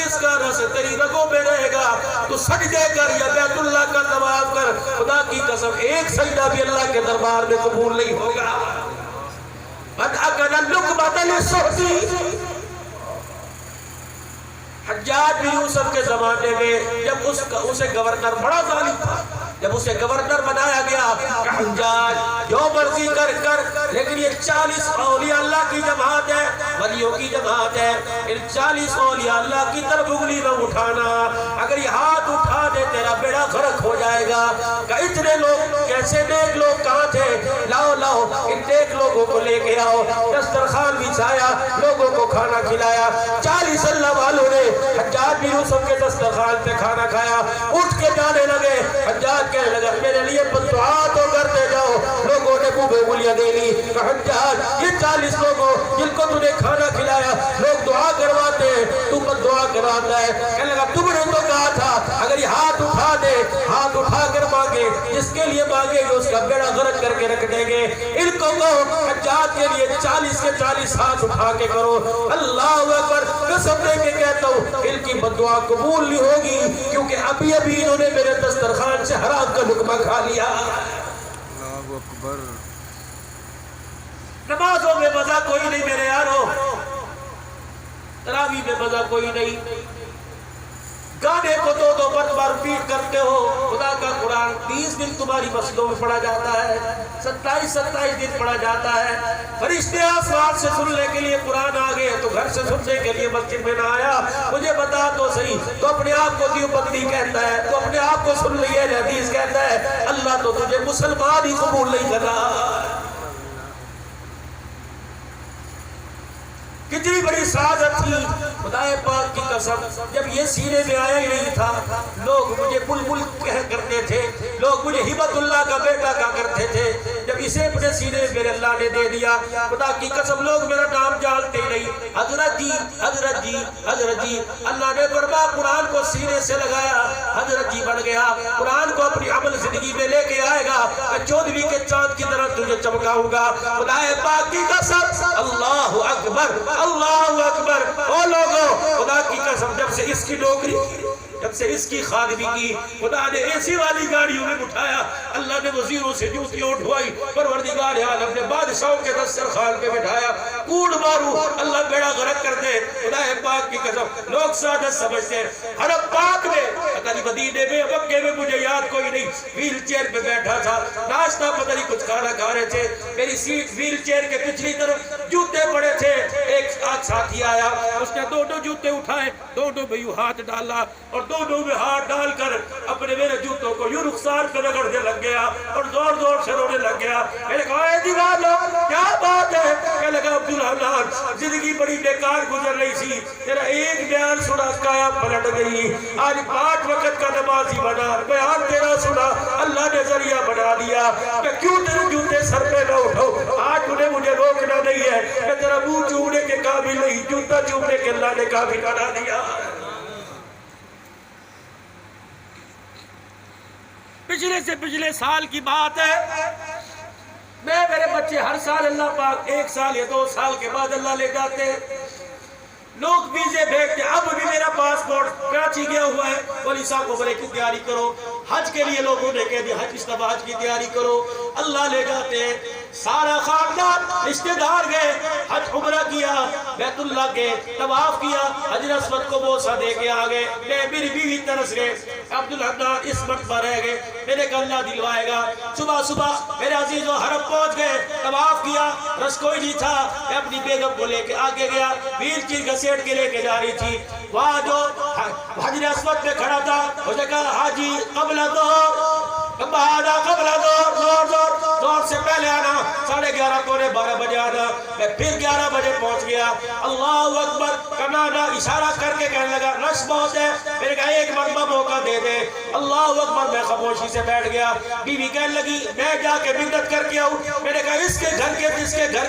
اس کا رس تیری رگوں میں رہے گا تو سجدے کر یا بیت اللہ کا طواف کر، خدا کی قسم ایک سجدہ بھی اللہ کے دربار میں قبول نہیں ہوگا۔ حجاج بن یوسف کے زمانے میں جب اسے گورنر بڑا ظالم تھا، جب اسے گورنر بنایا گیا کہ حجاج جو مرضی کر لیکن یہ 40 اولیاء اللہ کی جماعت ہے، ولیوں کی جماعت ہے، ان 40 اولیاء اللہ کی طرف انگلی نہ اٹھانا، اگر یہ ہاتھ اٹھا دے تیرا بیڑا غرق ہو جائے گا۔ کہ اتنے لوگ کیسے نیک لوگ کہاں تھے؟ لاؤ ان نیک لوگوں کو لے کے آؤ، دسترخوان بچھایا، لوگوں کو کھانا کھلایا۔ 40 اللہ والوں نے حجاج بن یوسف کے دسترخوان پہ کھانا کھایا، اٹھ کے جانے لگے۔ حجاج کہنے لگا میرے لیے بددعا تو کرتے جاؤ۔ لوگوں نے منہ میں انگلیاں دے لی کہ حجاج یہ 40 لوگوں جن کو تو نے کھانا کھلایا لوگ دعا کرواتے ہیں، تو بددعا کرواتا ہے۔ کہنے لگا تم نے تو کہا تھا اگر یہ ہاتھ اٹھا دے، ہاتھ اٹھا کر مانگے، جس کے لیے مانگے گے اس کا بیڑا غرق کر کے رکھ دیں گے۔ ان کو کہو حجاج کے لیے 40 کے 40 ہاتھ اٹھا کے کرو۔ اللہ اکبر، قسم دے کے کہتا ہوں ان کی بددعا قبول نہیں ہوگی، کیونکہ ابھی انہوں نے میرے دسترخوان سے حرام کا لقمہ کھا لیا۔ اللہ اکبر۔ نمازوں میں مزہ کوئی نہیں میرے یارو، تراویح میں مزہ کوئی نہیں، گانے کو 2 مرتبہ ریپیٹ کرتے ہو۔ خدا کا قرآن 30 دن تمہاری مسجدوں میں پڑھا جاتا ہے، 27 دن پڑھا جاتا ہے۔ فرشتے آسمان سے سننے کے لیے قرآن آ گئے تو گھر سے سننے کے لیے مسجد میں نہ آیا؟ مجھے بتا تو صحیح، تو اپنے آپ کو دیوبندی کہتا ہے، تو اپنے آپ کو سنی حدیث کہتا ہے، اللہ تو تجھے مسلمان ہی قبول نہیں کر رہا۔ کتنی بڑی سعادت تھی خدا پاک کی قسم، جب یہ سینے میں آیا ہی نہیں تھا لوگ مجھے بلبل کہا کرتے تھے، لوگ مجھے ہبت اللہ کا بیٹا کہا کرتے تھے۔ جب اسے اپنے سینے میں میرے اللہ نے دے دیا، خدا کی قسم لوگ میرا نام جانتے ہی نہیں، حضرت جی حضرت جی حضرت جی۔ اللہ نے فرمایا قرآن کو سینے سے لگایا، حضرت جی بن گیا۔ قرآن کو اپنی عمل زندگی میں لے کے آئے گا، میں 14ویں کے چاند کی طرح تجھے چمکاؤں گا۔ خدا پاک کی قسم، اللہ اکبر اللہ اکبر۔ او لوگوں، خدا کی قسم جب سے اس کی نوکری، جب سے اس کی خادمی کی، خدا نے ایسی والی گاڑیوں میں اٹھایا، اللہ نے وزیروں سے جوتیاں اٹھوائی، پروردگار عالم نے بادشاہوں کے دسترخوان پہ بٹھایا۔ کوڑ مارو اللہ بیڑا غرق کر دے۔ خدا پاک کی قسم لوگ سعادت سمجھتے ہیں۔ حرم پاک میں پتہ مدینے میں مکے میں مجھے یاد کوئی نہیں، ویل چیئر پہ بیٹھا تھا، ناشتہ پتہ نہیں کچھ کھانا کھا رہے تھے، میری سیٹ ویل چیئر کے پچھلی طرف جوتے پڑے تھے۔ ایک ساتھی آیا، اس نے 2 جوتے اٹھائے، 2 میں یوں ہاتھ ڈالا اور 2 میں ہاتھ ڈال کر اپنے میرے جوتوں کو یوں رخسار پہ رگڑنے لگ گیا اور زور سے رونے لگ گیا۔ میں نے کہا اے دیوانو کیا بات ہے؟ کہنے لگا عبدالرحمن زندگی بڑی بیکار گزر رہی تھی، تیرا ایک بیان سنا کایا پلٹ گئی، آج 5 وقت کا نمازی بنا، بیان تیرا سنا اللہ نے ذریعہ بنا دیا کہ کیوں تیرے جوتے سر پہ نہ اٹھو۔ آج تُونے مجھے روکنا نہیں ہے، میں تیرا منہ چومنے کے قابل نہیں، جوتا چومنے کے اللہ نے قابل بنا دیا۔ پچھلے سے پچھلے سال کی بات ہے، میں میرے بچے ہر سال اللہ پاک 1 سال یا 2 سال کے بعد اللہ لے جاتے ہیں، لوگ ویزے بھیجتے۔ اب بھی میرا پاسپورٹ کراچی گیا ہوا ہے، ولی صاحب کو بولے کی تیاری کرو، حج کے لیے لوگوں نے کہہ دیا حج اسلام حج کی تیاری کرو، اللہ لے جاتے ہیں۔ سارا خاندان رشتہ دار گئے، حج عمرہ کیا، بیت اللہ کے طواف کیا، حجر اسود کو بوسہ دے کے آگئے۔ میں میری بیوی ترس گئے، عبدالرحمن اس مرتبہ رہ گئے، میرے کہ اللہ دلوائے گا۔ صبح میرے عزیزوں حرم پہنچ گئے، طواف کیا، رس کوئی نہیں تھا، میں اپنی بیگم کو لے کے آگے گیا، ویل چیئر گھسیٹ کے لے کے جا رہی تھی۔ وہاں جو حجر اسود پہ کھڑا تھا اسے کہا حاجی قبل زور سے پہلے آنا، 11:30 پونے 12 بجے آنا۔ میں پھر 11 بجے پہنچ گیا، اللہ اکبر کمانا اشارہ کر کے کہنے لگا رش بہت ہے، میں نے کہا ایک مرتبہ موقع دے دے، اللہ اکبر۔ میں خاموشی سے بیٹھ گیا، بیوی کہنے لگی میں جا کے منت کر کے آؤں، میں نے کہا جس کے گھر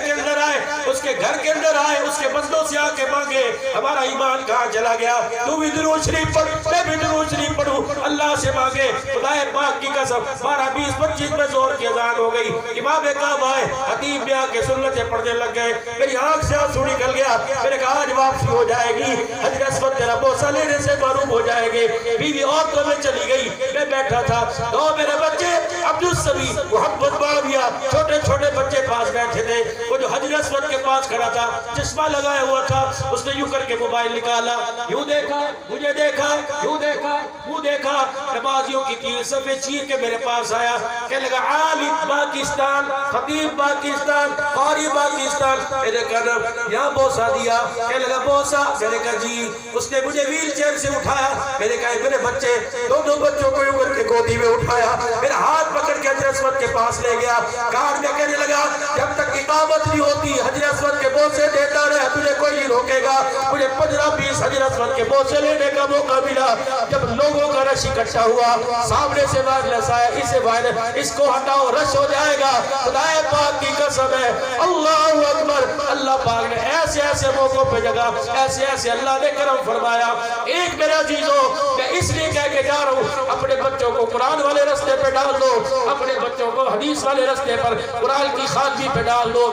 کے اندر آئے اس کے گھر کے اندر آئے اس کے بندوں سے آ کے مانگے ہمارا ایمان کہاں چلا گیا؟ تو بھی درود شریف پڑھ، میں بھی درود شریف پڑھوں، اللہ سے مانگے۔ خدائے پاک کی قسم 12 20 25 میں زور کی اذان ہو گئی، امام کعبہ آئے، خطیب نے آ کے سنتیں پڑھنے لگ گئے، میری آنکھ سے آنسو نکل گیا، میں نے کہا آج واپسی ہو جائے گی، حجر اسود تیرا بوسہ لینے سے محروم ہو جائے گے۔ بیوی عورتوں میں چلی گئی، میں بیٹھا تھا، دو میرے بچے عبدالسبی محمد معاویہ چھوٹے چھوٹے بچے پاس بیٹھے تھے، وہ جو حجر اسود کے پاس کھڑا تھا چشمہ لگایا ہوا تھا، اس نے یوں کر کے موبائل نکالا، یوں دیکھا مجھے دیکھا، یوں دیکھا وہ دیکھا، نمازیوں کی 3 صفیں چیر کے میرے پاس آیا، کہنے لگا عالم پاکستان، خطیب پاکستان، قاری پاکستان، میں نے کہا یہاں بوسہ دیا، کہنے لگا بوسہ، میں نے کہا جی، اس نے مجھے ویل چیئر سے اٹھایا، میں نے کہا میرے بچے، دونوں بچوں کو یوں کر کے گودی میں اٹھایا، میرا ہاتھ پکڑ کے حجر اسود کے پاس لے گیا، کار میں کہنے لگا جب تک اقامت نہیں ہوتی حجر اسود کے بوسے دیتا رہے تجھے کوئی نہیں روکے گا۔ مجھے 15 20 حجر اسود کے بوسے لینے کا موقع ملا، جب لوگوں کا رش اکٹھا ہوا، سامنے سے وائرلیس آیا، اسے وائرلیس اس کو ہٹاؤ رش ہو جائے گا، خدائے پاک کی قسم ہے، اللہ اکبر، اللہ پاک نے ایسے ایسے موقعوں پہ جگہ، ایسے ایسے اللہ نے کرم فرمایا۔ ایک میرے عزیزوں میں اس لیے کہہ کے جا رہا ہوں اپنے بچوں کو قرآن والے رستے پہ ڈال دو، اپنے بچوں کو حدیث والے رستے پر قرآن کی خواندگی پہ ڈال دو۔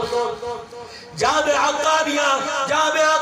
جامعہ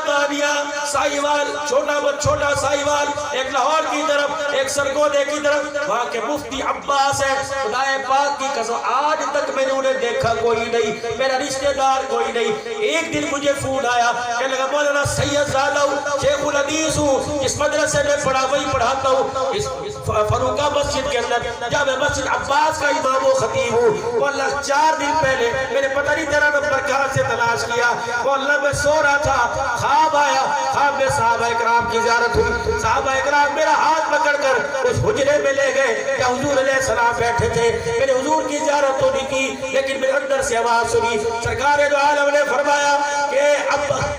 قادیہ سائیوال، چھوٹا سائیوال، ایک لاہور کی طرف ایک سرگودے کی طرف، وہاں کے مفتی عباس ہے، خدائے پاک کی قسم آج تک میں نے انہیں دیکھا کوئی نہیں، میرا رشتہ دار کوئی نہیں۔ ایک دن مجھے فون آیا، کہنے لگا مولانا سید زادہ ہوں، شیخ الحدیث ہوں، جس مدرسے میں پڑھا وہی پڑھاتا ہوں، اس فروغہ مسجد کے اندر جامع مسجد عباس کا امام و خطیب ہوں۔ وہ اللہ 4 دن پہلے میں نے پتہ نہیں تیرا نمبر کہاں سے تلاش کیا، وہ اللہ میں سو رہا تھا، خواب آیا، خواب میں صحابہ اکرام کی زیارت ہوئی، صحابہ اکرام میرا ہاتھ پکڑ کر اس حجرے میں لے گئے کہ حضور علیہ السلام بیٹھے تھے، میں نے حضور کی زیارت تو نہیں کی لیکن میرے اندر سے آواز سنی، سرکار دو عالم نے فرمایا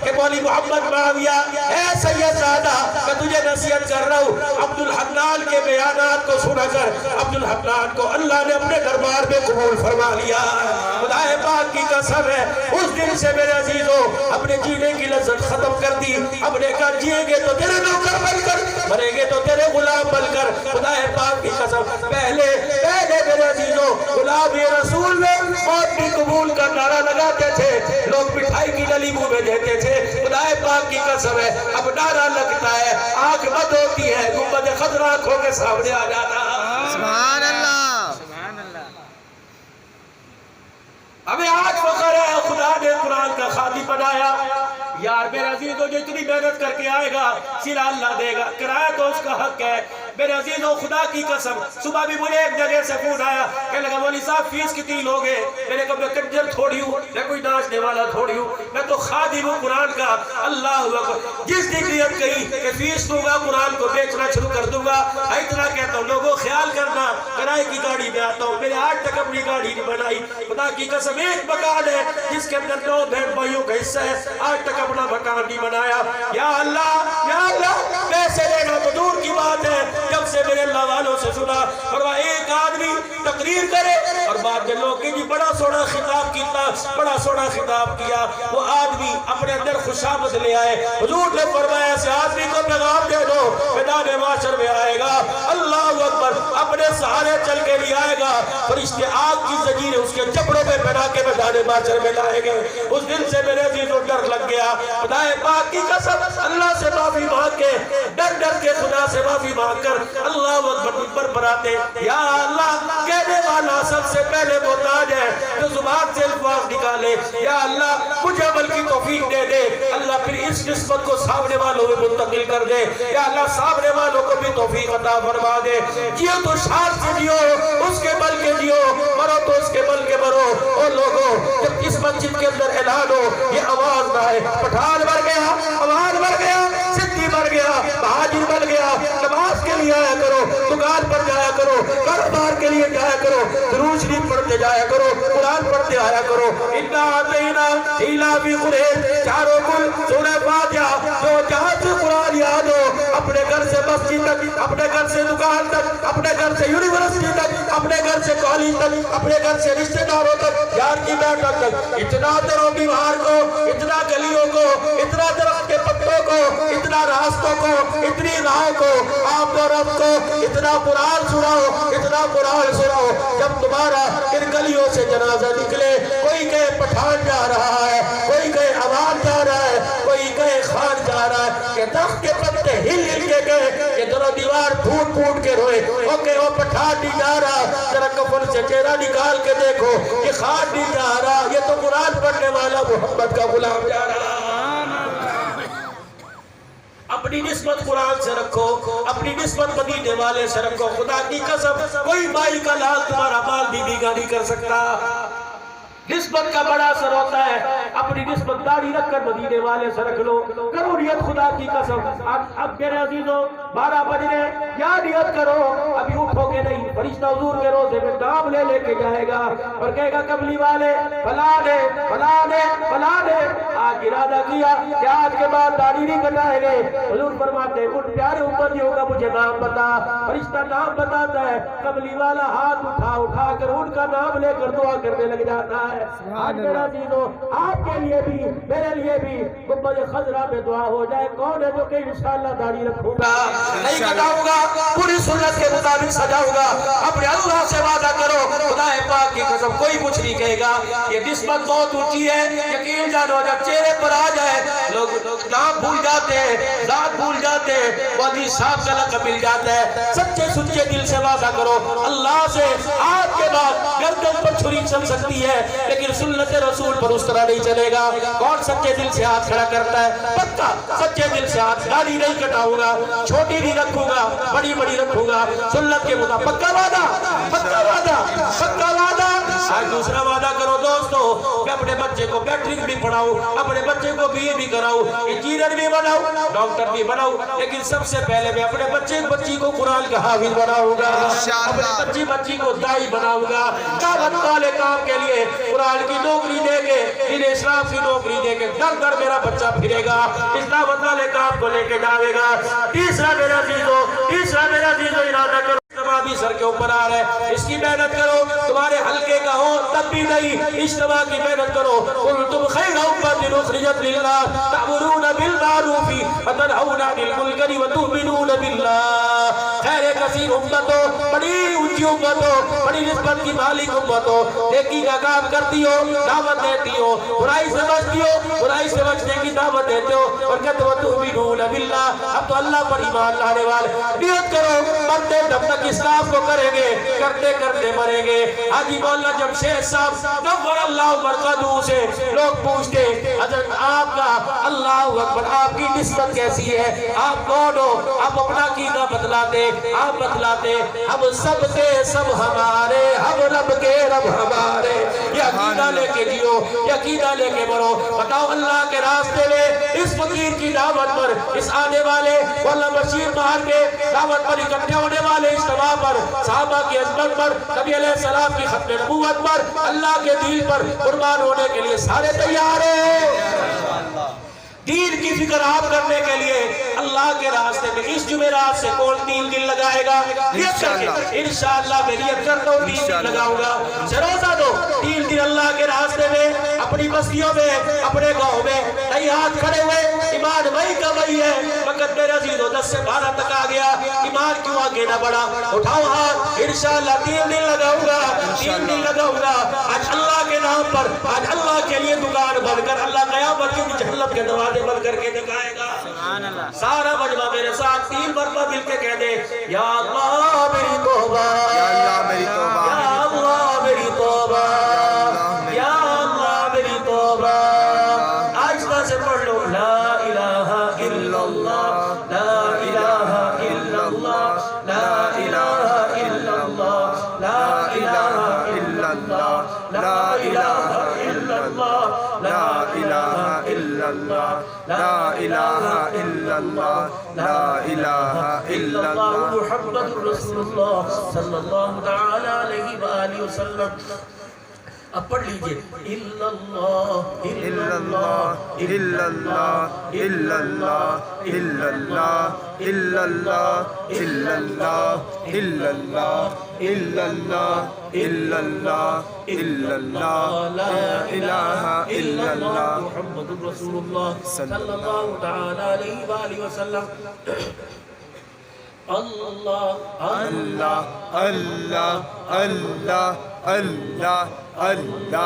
کہ مولی محمد معاویہ اے سید زادہ میں تجھے نصیحت کر رہا ہوں، عبدالحنان کے بیانات کو سنا کر، عبدالحنان کو اللہ نے اپنے دربار میں قبول فرما لیا۔ خدائے پاک کی قسم ہے اس دن سے میرے عزیزوں اپنے جینے کی لذت ختم کر دی، اپنے گھر جیئیں گے تو تیرے نوکر بن کر، مریں گے تو تیرے غلام بن کر، خدائے پاک کی قسم پہلے میرے عزیزوں غلام رسول میں موت بھی قبول کا نعرہ لگاتے تھے، لوگ مٹھائی کی ڈلی منہ میں دیتے تھے، خدائے پاک کی قسم ہے اب نعرہ لگتا ہے، آنکھ بند ہوتی ہے، گنبد خضرا آنکھوں کے سامنے آ جاتا ہے۔ سبحان اللہ۔ ہمیں آج فخر ہے خدا نے قرآن کا خادم بنایا، یار میرے عزیزوں جتنی محنت کر کے آئے گا سلا اللہ دے گا، کرایہ تو اس کا حق ہے۔ میرے عزیزوں خدا کی قسم صبح بھی مجھے ایک جگہ سے فون آیا، کہنے لگا مولی صاحب فیس کتنی لوگے؟ میں نے کہا میں کنجر تھوڑی ہوں، میں کوئی ناچنے والا تھوڑی ہوں، میں تو خادم ہوں قرآن کا۔ اللہ اکبر، جس دن نیت کہی کہ فیس دوں گا قرآن کو بیچنا شروع کر دوں گا، اتنا کہتا ہوں لوگوں خیال کرنا کرائے کی گاڑی میں آتا ہوں، میں نے آج تک اپنی گاڑی نہیں بنائی۔ خدا کی قسم ایک مکان ہے جس کے اندر 9 بہن بھائیوں کا حصہ ہے، آج تک اپنا مکان نہیں بنایا۔ یا اللہ پیسے لینا تو دور کی بات ہے، جب سے میرے اللہ والوں سے سنا فرما ایک آدمی تقریر کرے اور بعد میں لوگ کہ جی بڑا سوڑا خطاب کیتا، بڑا سوڑا خطاب کیا، وہ آدمی اپنے اندر خوشامد لے آئے۔ حضور نے فرمایا ایسے آدمی کو پیغام دے دو میدان محشر میں آئے گا، اللہ اکبر اپنے سہارے چل کے نہیں آئے گا، فرشتے آگ کی زنجیریں اس کے چپڑوں میں بنا کے میدان محشر میں لائے گے۔ اس دن سے میرے عزیزوں ڈر لگ گیا، خدائے پاک کی قسم اللہ سے معافی مانگ کے ڈر کے خدا سے معافی مانگ کر اللہ اکبر منبر پر آتے، یا اللہ کہنے والا سب سے پہلے محتاج ہے جو زبان سے الفاظ نکالے، یا اللہ مجھے عمل کی توفیق دے دے، اللہ پھر اس نسبت کو سامنے والوں میں منتقل کر دے، یا اللہ سامنے والوں کو بھی توفیق عطا فرما دے۔ جیو تو شان سے جیو، اس کے بل کے جیو، مرو تو اس کے بل کے مرو۔ اور لوگوں جب اس مسجد کے اندر اعلان ہو یہ آواز نہ ہے پٹھان مر گیا، آواز مر گیا، سدھی مر گیا، بہادر مر گیا، نماز کے لیے آیا کرو، دکان پر جایا کرو، کاروبار کے لیے جایا کرو، درود شریف پڑھتے جایا کرو، قرآن پڑھتے آیا کرو۔ انا اعطینا ایلا فی قریش، چاروں کل سورہ فاتحہ، جو جہاں سے قرآن یاد ہو اپنے گھر سے مسجد تک، اپنے گھر سے دکان تک، اپنے گھر سے یونیورسٹی تک، اپنے گھر سے کالج تک، اپنے گھر سے رشتہ داروں تک، یار کی بیٹھک تک، اتنا درو دیوار کو، اتنا گلیوں کو، اتنا درخت کے پتوں کو، اتنا راستوں کو، اتنی راہوں کو، آپ کو رب کو اتنا قرآن سناؤ، اتنا قرآن سناؤ، جب تمہارا ان گلیوں سے جنازہ نکلے، کوئی کہے پٹھان جا رہا ہے، کوئی کہے عوام جا رہا ہے، کوئی کہے خان جا رہا ہے، کہ درخت کے پتے ہل ہل کے گئے، کہ درو دیوار پھوٹ پھوٹ کے روئے، وہ پٹھان نہیں جا رہا، ذرا کفن سے چہرہ نکال کے دیکھو، یہ خان نہیں جا رہا، یہ تو قرآن پڑھنے والا محمد کا غلام جا رہا۔ اپنی نسبت قرآن سے رکھو، اپنی نسبت مدینے والے سے رکھو، خدا کی قسم کوئی مائی کا لال تمہارا مال بی بی کا نہیں کر سکتا۔ نسبت کا بڑا اثر ہوتا ہے، اپنی نسبت داری رکھ کر مدینے والے سے رکھ لو، کرو نیت خدا کی قسم۔ اب میرے عزیزوں 12 بج رہے، کیا نیت کرو، ابھی اٹھو گے نہیں، فرشتہ حضور کے روزے میں نام لے لے کے جائے گا اور کہے گا قبلی والے فلاں نے فلاں نے فلاں نے آج ارادہ کیا کہ آج کے بعد داڑھی نہیں کٹائیں گے۔ حضور فرماتے ہیں ان پیارے امتیوں کا مجھے نام بتا، فرشتہ نام بتاتا ہے، قبلی والا ہاتھ اٹھا اٹھا کر ان کا نام لے کر دعا کرنے لگ جاتا ہے۔ آج میرا عزیزوں آپ کے لیے بھی میرے لیے بھی گنبد خضرا میں دعا ہو جائے، کون ہے جو کہ انشاءاللہ داڑھی رکھوں گا، نہیں کٹاؤں گا، پوری سنت کے مطابق سجاؤں گا، اپنے اللہ سے وعدہ کرو، خدا پاک کی قسم کوئی کچھ نہیں کہے گا۔ یہ نسبت بہت اونچی ہے، یقین جانو جب چہرے پر آ جائے لوگ نام بھول جاتے ہیں، ذات بھول جاتے ہیں، ولی صاحب کا لقب مل جاتا ہے۔ سچے سچے دل سے وعدہ کرو اللہ سے، آج کے بعد گردن پر چھری چل سکتی ہے لیکن سنت رسول پر اس طرح نہیں چلے گا۔ کون سچے دل سے ہاتھ کھڑا کرتا ہے؟ پکا سچے دل سے ہاتھ، داڑھی نہیں کٹاؤں گا، چھوٹی نہیں رکھوں گا، بڑی بڑی رکھوں گا، سنت کے مطابق پکا وعدہ، پکا وعدہ، پکا وعدہ۔ آج دوسرا وعدہ کرو دوستو کہ اپنے بچے کو میٹرک بھی پڑھاؤ، اپنے بچے کو بی اے بھی کراؤ، انجینئر بھی بناؤ، ڈاکٹر بھی بناؤ، لیکن سب سے پہلے میں اپنے بچی کو قرآن کا حافظ بناؤں گا، اپنے بچی کو داعی بناؤں گا، دعوت والے کام کے لیے قرآن کی نوکری دے کے، دین اسلام کی نوکری دے کے در در میرا بچہ پھرے گا، اس دعوت والے کام کو لے کے جاوے گا۔ تیسرا میرا عزیزو ارادہ کرو، اجتماع بھی سر کے اوپر آ رہا ہے، اس کی محنت کرو، تمہارے حلقے کا ہو تب بھی نہیں، اجتماع کی محنت کرو۔ کنتم خیر امۃ اخرجت للناس تأمرون بالمعروف وتنہون عن المنکر وتؤمنون باللہ۔ خیر کثیر امت ہو، بڑی اونچی امت ہو، بڑی نسبت کی مالک امت ہو، نیکی کا کام کرتی ہو، دعوت دیتی ہو، برائی سے بچتی ہو، برائی سے بچنے کی دعوت دیتے ہو، اور کہتے ہو تؤمنون باللہ، اب تو اللہ پر ایمان لانے والے نیت کرو مرتے جب تک اسلام کو کریں گے، کرتے کرتے مریں گے۔ حاجی مولانا جمشید صاحب نور اللہ مرقدہ سے لوگ پوچھتے حضرت آپ کا اللہ اکبر آپ کی نسبت کیسی ہے، آپ کون ہو، آپ اپنا عقیدہ بتلاتے، آپ بتلاتے ہم سب کے سب ہمارے، ہم رب کے رب ہمارے، یہ عقیدہ لے کے جیو، یہ عقیدہ لے کے مرو۔ بتاؤ اللہ کے راستے میں اس فقیر کی دعوت پر، اس آنے والے مولانا بشیر ماہر کے دعوت پر اکٹھے ہونے والے اجتماع پر، صحابہ کی عظمت پر، نبی علیہ السلام کی ختم نبوت پر، اللہ کے دین پر قربان ہونے کے لیے سارے تیار ہیں۔ دین کی فکر آپ کرنے کے لیے اللہ کے راستے میں اس جمعرات سے کون 3 دن لگائے گا؟ نیت کر کے انشاءاللہ میں نیت کرتا ہوں 3 دن لگاؤں گا، روزہ دو 3 دن اللہ کے راستے میں، اپنی بستیوں میں، اپنے گاؤں میں، کئی ہاتھ کھڑے ہوئے، ایمان وہی کا وہی ہے، وقت میرے عزیزو 10 سے 12 تک آ گیا، ایمان کیوں آگے نہ بڑھا؟ اٹھاؤ ہاتھ، انشاءاللہ 3 دن لگاؤں گا، 3 دن لگاؤں گا، آج اللہ کے نام پر، آج اللہ کے لیے دکان بن کر اللہ قیامت کی جہنم کے دروازے بند کر کے دکھائے گا۔ سارا مجمع میرے ساتھ 3 مرتبہ مل کے کہہ دے، یا اللہ میری توبہ، یا اللہ میری توبہ، یا اللہ میری توبہ، یا اللہ میری توبہ۔ آہستہ سے پڑھ لو، لا الہ الا اللہ، لا الہ الا اللہ، لا الہ الا اللہ، لا الہ الا اللہ، لا الہ الا اللہ، لا الہ الا اللہ، لا الہ الا اللہ، لا الہ الا اللہ، محمد رسول اللہ صلی اللہ تعالی علیہ وآلہ وسلم۔ اب پڑھ لیجئے الا اللہ الا اللہ الا اللہ الا اللہ الا اللہ الا اللہ الا اللہ الا اللہ الا اللہ الا اللہ الا اللہ لا الہ الا اللہ محمد رسول اللہ صلی اللہ تعالی علیہ وآلہ وسلم اللہ اللہ اللہ اللہ اللہ اللہ اللہ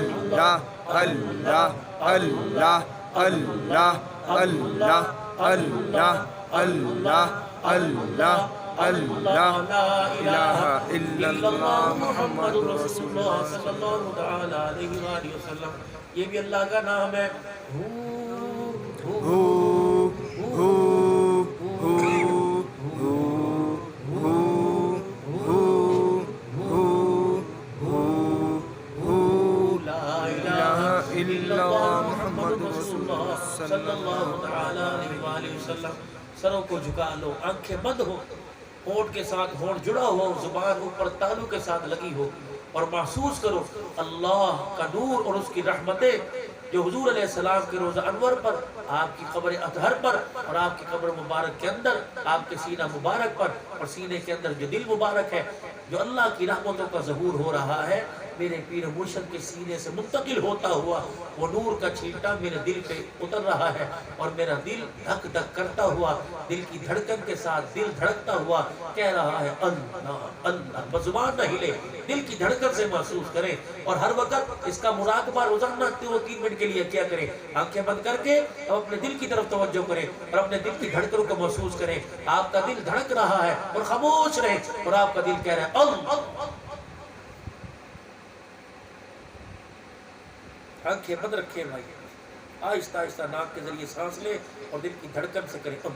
اللہ اللہ اللہ اللہ اللہ اللہ اللہ اللہ اللہ لا الہ الا اللہ محمد رسول اللہ صلی اللہ تعالی علیہ وآلہ وسلم. یہ بھی اللہ کا نام ہے. صلی اللہ تعالی علیہ وآلہ وسلم. سروں کو جھکا لو, آنکھیں بند ہو, ہونٹ کے ساتھ ہونٹ جڑا ہو, زبان اوپر تالو کے ساتھ لگی ہو, اور محسوس کرو اللہ کا نور اور اس کی رحمتیں جو حضور علیہ السلام کے روزہ انور پر, آپ کی قبر اطہر پر, اور آپ کی قبر مبارک کے اندر, آپ کے سینہ مبارک پر, اور سینے کے اندر جو دل مبارک ہے, جو اللہ کی رحمتوں کا ظہور ہو رہا ہے, میرے پیر مرشد کے سینے سے منتقل ہوتا ہوا وہ نور کا چھینٹا میرے دل پہ اتر رہا ہے, اور میرا دل دھک دھک کرتا ہوا, دل کی دھڑکن کے ساتھ دل دھڑکتا ہوا کہہ رہا ہے اللہ اللہ. بزبان نہ ہلے, دل کی دھڑکن سے محسوس کریں, اور ہر وقت اس کا مراقبہ روزانہ 3 منٹ کے لیے کیا کریں. آنکھیں بند کر کے اب اپنے دل کی طرف توجہ کریں اور اپنے دل کی دھڑکنوں کو محسوس کریں. آپ کا دل دھڑک رہا ہے اور خاموش رہیں, اور آپ کا دل کہہ رہا ہے اللہ. آنکھیں بند رکھیں بھائی, آہستہ آہستہ ناک کے ذریعے سانس لیں اور دل کی دھڑکن سے کریں اب.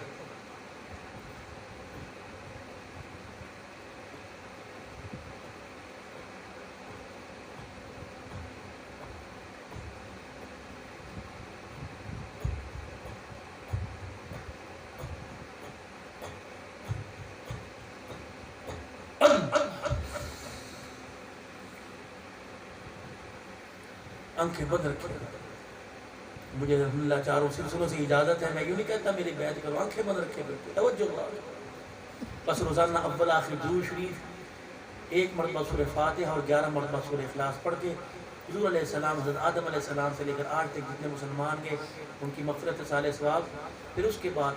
آنکھیں بند رکھیں. مجھے الحمدللہ چاروں سلسلوں سے اجازت ہے, میں یوں نہیں کہتا میری بیعت کرو, آنکھیں بند رکھیں بالکل توجہ کرو. بس روزانہ اول آخر درود شریف 1 مرتبہ سورہ فاتحہ اور 11 مرتبہ سورہ اخلاص پڑھ کے حضور علیہ السلام, حضرت آدم علیہ السلام سے لے کر آج تک جتنے مسلمان گئے ان کی مغفرت صالح ثواب. پھر اس کے بعد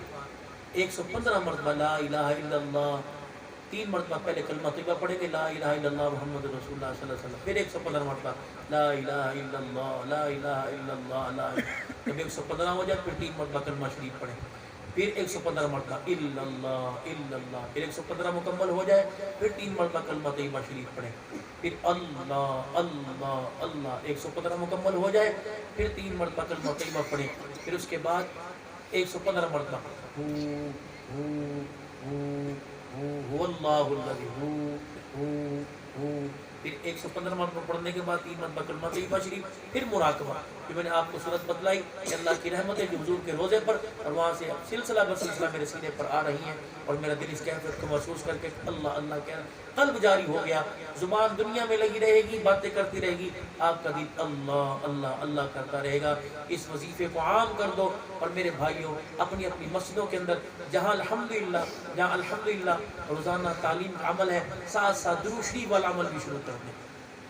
115 مرتبہ لا الہ الا اللہ, 3 مرتبہ پہلے کلمہ طیبہ پڑھیں گے لا الہ الا اللہ محمد رسول اللہ صلی اللہ علیہ وسلم, پھر 115 مرتبہ لا الہ الا اللہ لا الہ الا اللہ لا. جب 115 ہو جائے پھر 3 مرتبہ کلمہ شریف پڑھیں, پھر 115 مرتبہ الا اللہ الا اللہ, پھر 115 مکمل ہو جائے پھر 3 مرتبہ کلمہ طیبہ شریف پڑھیں, پھر اللہ اللہ اللہ 115 مکمل ہو جائے پھر 3 مرتبہ کلمہ طیبہ پڑھیں, پھر اس کے بعد 115 مرتبہ هو اللہ الذی پھر 115 مرتبہ پڑھنے کے بعد 3 مرتبہ کلمہ طیبہ شریف, پھر مراقبہ. کہ میں نے آپ کو صورت بتلائی کہ اللہ کی رحمتیں جو حضور کے روزے پر اور وہاں سے سلسلہ بسلسلہ میرے سینے پر آ رہی ہیں, اور میرا دل اس کیفیت کو محسوس کر کے اللہ اللہ کہہ رہا, قلب جاری ہو گیا, زبان دنیا میں لگی رہے گی, باتیں کرتی رہے گی, آپ کا دل اللہ اللہ اللہ کرتا رہے گا. اس وظیفے کو عام کر دو. اور میرے بھائیوں, اپنی اپنی مسجدوں کے اندر جہاں الحمدللہ روزانہ تعلیم کا عمل ہے, ساتھ ساتھ درود شریف والا عمل بھی شروع کر دیں.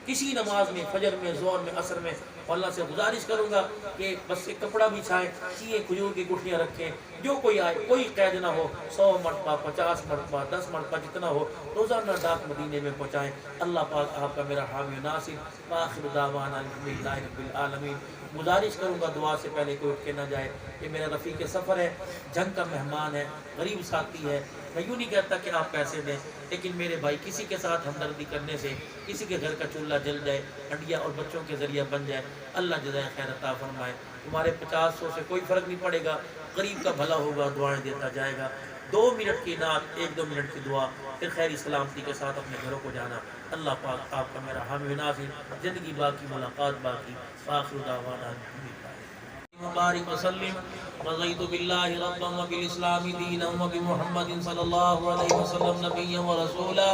کسی نماز میں, فجر میں, ظہر میں, عصر میں, اللہ سے گزارش کروں گا کہ بس ایک کپڑا بچھائیں, چیئے کھجور کی گٹھیاں رکھیں, جو کوئی آئے کوئی قید نہ ہو, 100 مرتبہ 50 مرتبہ 10 مرتبہ جتنا ہو روزانہ ڈاک مدینے میں پہنچائیں. اللہ پاک آپ کا میرا حامی و ناصر. وآخر دعوانا الحمدللہ رب العالمین. گزارش کروں گا دعا سے پہلے کوئی اٹھ کے نہ جائے. یہ میرا رفیق سفر ہے, جنگ کا مہمان ہے, غریب ساتھی ہے. میں یوں نہیں کہتا کہ آپ پیسے دیں, لیکن میرے بھائی کسی کے ساتھ ہمدردی کرنے سے کسی کے گھر کا چولہا جل جائے, ہڈیاں اور بچوں کے ذریعہ بن جائے, اللہ جزائے خیر عطا فرمائے. تمہارے 50-100 سے کوئی فرق نہیں پڑے گا, غریب کا بھلا ہوگا, دعائیں دیتا جائے گا. 2 منٹ کی نعت, 1-2 منٹ کی دعا, پھر خیری سلامتی کے ساتھ اپنے گھروں کو جانا. اللہ پاک آپ کا میرا حامی و ناصر. زندگی باقی, ملاقات باقی. آخر دعوانا مبارک وسلم. رضیت باللہ ربا وبالاسلام دینا وبمحمد صلی اللہ علیہ وسلم نبیا ورسولا.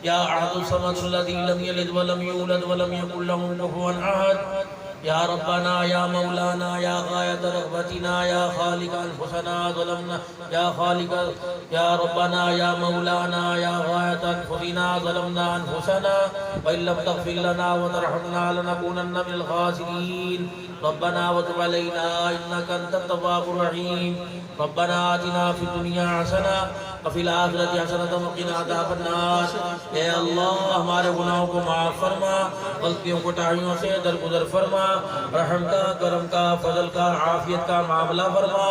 یا احد الصمد الذی لم یلد ولم یولد ولم یکن له کفوا احد یا ربنا یا مولانا یا غایت رغبتنا یا خالق انفسنا ظلمنا یا ربنا یا مولانا یا غایت انفسنا ظلمنا انفسنا وان لم تغفر لنا وترحمنا لنکونن من الخاسرین ربنا وتب علینا انک انت التواب الرحیم ربنا آتنا فی الدنیا حسنہ وفی الآخرۃ حسنۃ وقنا عذاب النار۔ اے اللہ ہمارے گناہوں کو معاف فرما، غلطیوں کوتاہیوں سے درگزر فرما، رحم کا، کرم کا، فضل کا، عافیت کا معاملہ فرما۔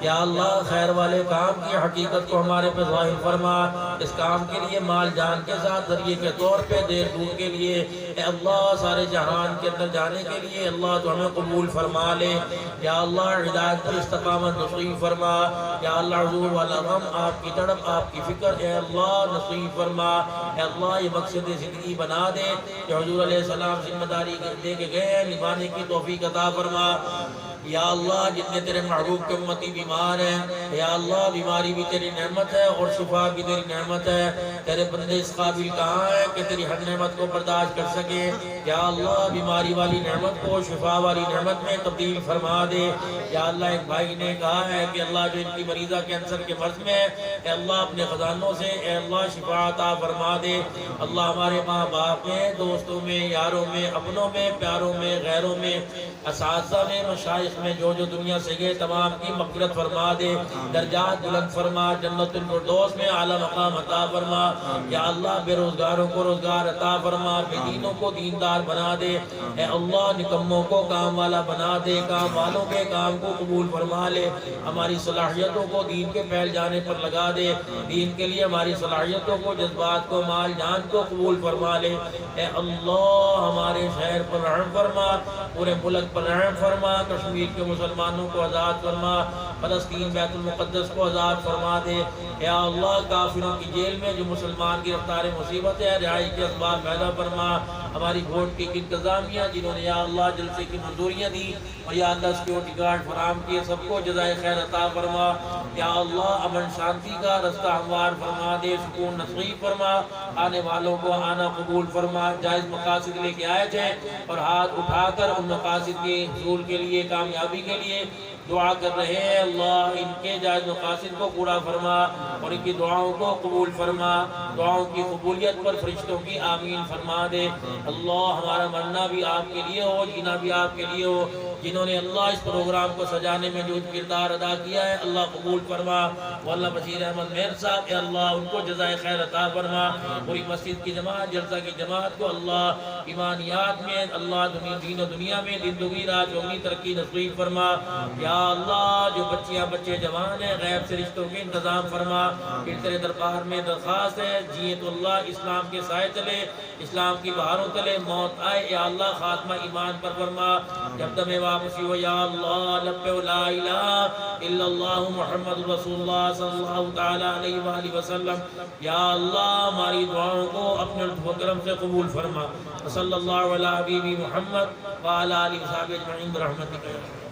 یا اللہ خیر والے کام کی حقیقت کو ہمارے پہ ظاہر فرما، اس کام کے لیے مال جان کے ساتھ ذریعے کے طور پہ دیر دور کے لیے اے اللہ سارے جہان کے اندر جانے کے لیے اللہ تو ہمیں قبول فرما لے۔ یا اللہ ہدایت پر استقامت نصیب فرما۔ یا اللہ حضور والا غم، آپ کی تڑپ، آپ کی فکر اے اللہ نصیب فرما۔ اے اللہ یہ مقصد زندگی بنا دے کہ حضور علیہ السلام ذمہ داری دے کے گئے ہیں، نبھانے کی توفیق عطا فرما۔ یا اللہ جتنے تیرے محبوب کے امتی بیمار ہیں یا اللہ بیماری بھی تیری نعمت ہے اور شفا بھی تیری نعمت ہے، تیرے بندے اس قابل کہاں ہیں کہ تیری حق نعمت کو برداشت کر سکے۔ یا اللہ بیماری والی نعمت کو شفا والی نعمت میں تبدیل فرما دے۔ یا اللہ ایک بھائی نے کہا ہے کہ اللہ جو ان کی مریضہ کینسر کے مرض میں ہے اے اللہ اپنے خزانوں سے اے اللہ شفا عطا فرما دے۔ اللہ ہمارے ماں باپ میں، دوستوں میں، یاروں میں، اپنوں میں، پیاروں میں، غیروں میں، اساتذہ میں، مشائخ میں جو دنیا سے گئے تمام کی مغفرت فرما دے، درجات بلند فرما، جنت الفردوس میں اعلیٰ مقام عطا فرما۔ یا اللہ بے روزگاروں کو روزگار عطا فرما، بے دینوں کو دیندار بنا دے، اے اللہ نکموں کو کام والا بنا دے، کام والوں کے کام کو قبول فرما لے، ہماری صلاحیتوں کو دین کے پھیل جانے پر لگا دے، دین کے لیے ہماری صلاحیتوں کو، جذبات کو، مال جان کو قبول فرما لے۔ اے اللہ ہمارے شہر پر رحم فرما، پورے ملک پر رحم فرما، کشمیر کے مسلمانوں کو آزاد فرما، فلسطین بیت المقدس کو آزاد فرما دے۔ یا اللہ کافروں کی جیل میں جو مسلمان گرفتار مصیبت ہے رہائی کے اسباب پیدا فرما، ہماری ووٹ کی انتظامیہ جنہوں نے یا اللہ جلسے کی منظوریاں دی اور یا اللہ سیکورٹی گارڈ فراہم کیے سب کو جزائے خیر عطا فرما۔ یا اللہ امن شانتی کا رستہ ہموار فرما دے، سکون نصیب فرما، آنے والوں کو آنا قبول فرما، جائز مقاصد لے کے آئے تھے اور ہاتھ اٹھا کر ان مقاصد کے حصول کے لیے، کامیابی کے لیے دعا کر رہے ہیں، اللہ ان کے جائز مقاصد کو پورا فرما اور ان کی دعاؤں کو قبول فرما، دعاؤں کی قبولیت پر فرشتوں کی آمین فرما دے۔ اللہ ہمارا مرنا بھی آپ کے لیے ہو، جینا بھی آپ کے لیے ہو، جنہوں نے اللہ اس پروگرام کو سجانے میں جو کردار ادا کیا ہے اللہ قبول فرما۔ واللہ بشیر احمد مہر صاحب اے اللہ ان کو جزائے خیر عطا فرما، پوری مسجد کی جماعت، جلسہ کی جماعت کو اللہ ایمانیات میں اللہ دین و دنیا میں دن دگنی رات چوگنی ترقی نصیب فرما۔ یا اللہ جو بچیاں بچے جوان ہیں غیب سے رشتوں کے انتظام فرما، پھر تیرے دربار میں درخواست ہے جیے تو اللہ اسلام کے سائے تلے، اسلام کی بہاروں تلے موت آئے، یا اللہ خاتمہ ایمان پر فرما، جب دم واپسی ہو یا اللہ لب لا الہ الا اللہ محمد رسول اللہ صلی اللہ تعالی علیہ وآلہ وسلم۔ یا اللہ ہماری دعاؤں کو اپنے لطف و کرم سے قبول فرما۔ صلی اللہ علی حبیبی محمد وعلی آلہ وصحبہ اجمعین برحمتک۔